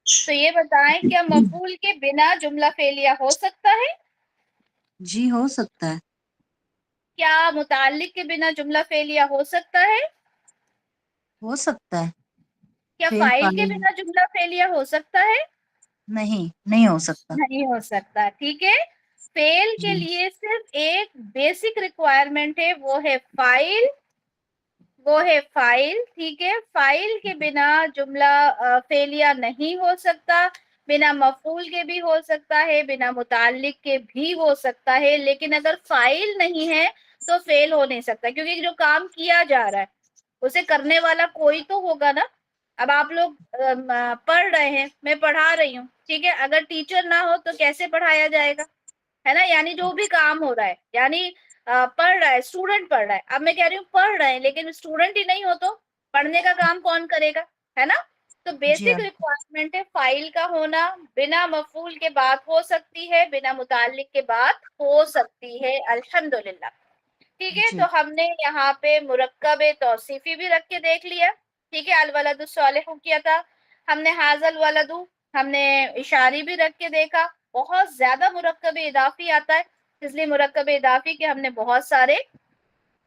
تو یہ بتائیں کیا مفعول کے بنا جملہ فعلیہ ہو سکتا ہے؟ جی ہو سکتا ہے. کیا متعلق کے بنا جملہ فعلیہ ہو سکتا ہے؟ ہو سکتا ہے. کیا فعل فاعل کے فاعل بنا جملہ فعلیہ ہو سکتا ہے؟ نہیں ہو سکتا. نہیں ہو سکتا. ٹھیک ہے، فعل کے جی لیے صرف ایک بیسک ریکوائرمنٹ ہے، وہ ہے فاعل. ٹھیک ہے، فاعل کے بنا جملہ فعلیہ نہیں ہو سکتا. بنا مفعول کے بھی ہو سکتا ہے، بنا متعلق کے بھی ہو سکتا ہے، لیکن اگر فاعل نہیں ہے تو فعل ہو نہیں سکتا، کیونکہ جو کام کیا جا رہا ہے اسے کرنے والا کوئی تو ہوگا نا. اب آپ لوگ پڑھ رہے ہیں، میں پڑھا رہی ہوں، ٹھیک ہے، اگر ٹیچر نہ ہو تو کیسے پڑھایا جائے گا؟ ہے نا. یعنی جو بھی کام ہو رہا ہے، یعنی پڑھ رہا ہے، اسٹوڈنٹ پڑھ رہا ہے. اب میں کہہ رہی ہوں پڑھ رہے ہیں لیکن اسٹوڈنٹ ہی نہیں ہو تو پڑھنے کا کام کون کرے گا؟ ہے نا. تو جی بیسک آپ ریکوائرمنٹ ہے فائل کا ہونا. بنا مفعول کے بات ہو سکتی ہے، بنا متعلق کے بات ہو سکتی ہے. الحمدللہ. ٹھیک ہے، جی تو ہم نے یہاں پہ مرکب توصیفی بھی رکھ کے دیکھ لیا. ٹھیک ہے، الولد الصالح کیا تھا ہم نے، حاضل ولد ہم نے اشاری بھی رکھ کے دیکھا. بہت زیادہ مرکب اضافی آتا ہے، اس لیے مرکب اضافی کے ہم نے بہت سارے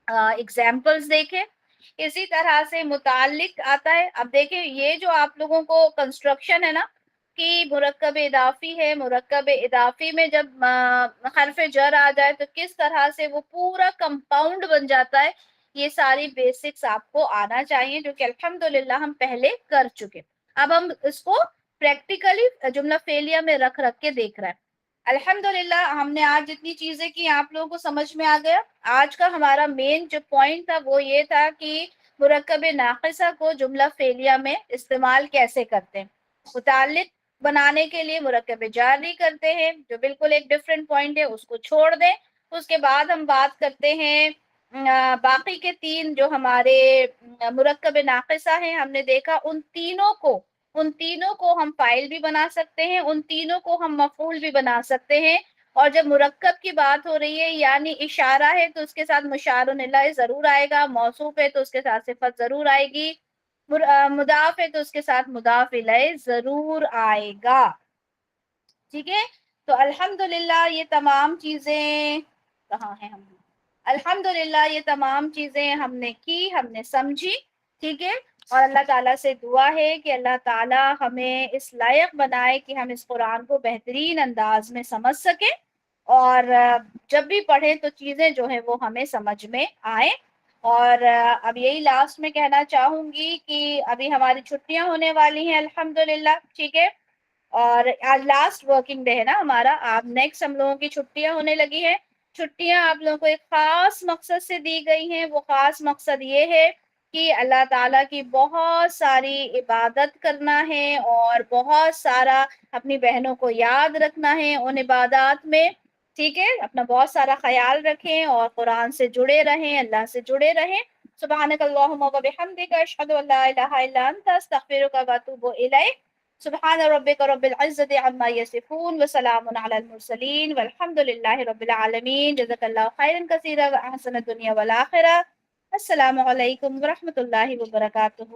ایگزامپلس دیکھے. اسی طرح سے متعلق آتا ہے. اب دیکھیں یہ جو آپ لوگوں کو کنسٹرکشن ہے نا کہ مرکب اضافی ہے، مرکب اضافی میں جب حرف جر آ جائے تو کس طرح سے وہ پورا کمپاؤنڈ بن جاتا ہے، یہ ساری بیسکس آپ کو آنا چاہیے، جو کہ الحمدللہ ہم پہلے کر چکے. اب ہم اس کو پریکٹیکلی جملہ فعلیہ میں رکھ کے دیکھ رہے ہیں. الحمدللہ ہم نے آج جتنی چیزیں کی آپ لوگوں کو سمجھ میں آ گیا. آج کا ہمارا مین جو پوائنٹ تھا وہ یہ تھا کہ مرکب ناقصہ کو جملہ فعلیہ میں استعمال کیسے کرتے ہیں. متعلق بنانے کے لیے مرکب جاری کرتے ہیں، جو بالکل ایک ڈفرینٹ پوائنٹ ہے، اس کو چھوڑ دیں. اس کے بعد ہم بات کرتے ہیں باقی کے تین جو ہمارے مرکب ناقصہ ہیں. ہم نے دیکھا ان تینوں کو ہم فاعل بھی بنا سکتے ہیں، ان تینوں کو ہم مفعول بھی بنا سکتے ہیں. اور جب مرکب کی بات ہو رہی ہے یعنی اشارہ ہے تو اس کے ساتھ مشار الیہ ضرور آئے گا، موصوف ہے تو اس کے ساتھ صفت ضرور آئے گی، مضاف ہے تو اس کے ساتھ مضاف الیہ ضرور آئے گا. ٹھیک ہے، تو الحمدللہ یہ تمام چیزیں کہاں ہیں ہم الحمدللہ یہ تمام چیزیں ہم نے کی، ہم نے سمجھی. ٹھیک ہے، اور اللہ تعالیٰ سے دعا ہے کہ اللہ تعالیٰ ہمیں اس لائق بنائے کہ ہم اس قرآن کو بہترین انداز میں سمجھ سکیں اور جب بھی پڑھیں تو چیزیں جو ہیں وہ ہمیں سمجھ میں آئیں. اور اب یہی لاسٹ میں کہنا چاہوں گی کہ ابھی ہماری چھٹیاں ہونے والی ہیں الحمدللہ، ٹھیک ہے، اور آج لاسٹ ورکنگ ڈے ہے نا ہمارا. آپ نیکسٹ ہم لوگوں کی چھٹیاں ہونے لگی ہیں. چھٹیاں آپ لوگوں کو ایک خاص مقصد سے دی گئی ہیں. وہ خاص مقصد یہ ہے کہ اللہ تعالیٰ کی بہت ساری عبادت کرنا ہے اور بہت سارا اپنی بہنوں کو یاد رکھنا ہے ان عبادات میں، ٹھیک ہے. اپنا بہت سارا خیال رکھیں اور قرآن سے جڑے رہیں، اللہ سے جڑے رہیں. سبحانک اللہم و بحمدک، اشہد ان لا الہ الا انت، استغفرک و اتوب الیک. سبحان ربک رب العزت عما یصفون وسلام علی المرسلین والحمد للہ رب العالمین. جزاک اللہ خیرا کثیرا واحسن الدنیا والآخرہ. السلام علیکم ورحمۃ اللہ وبرکاتہ.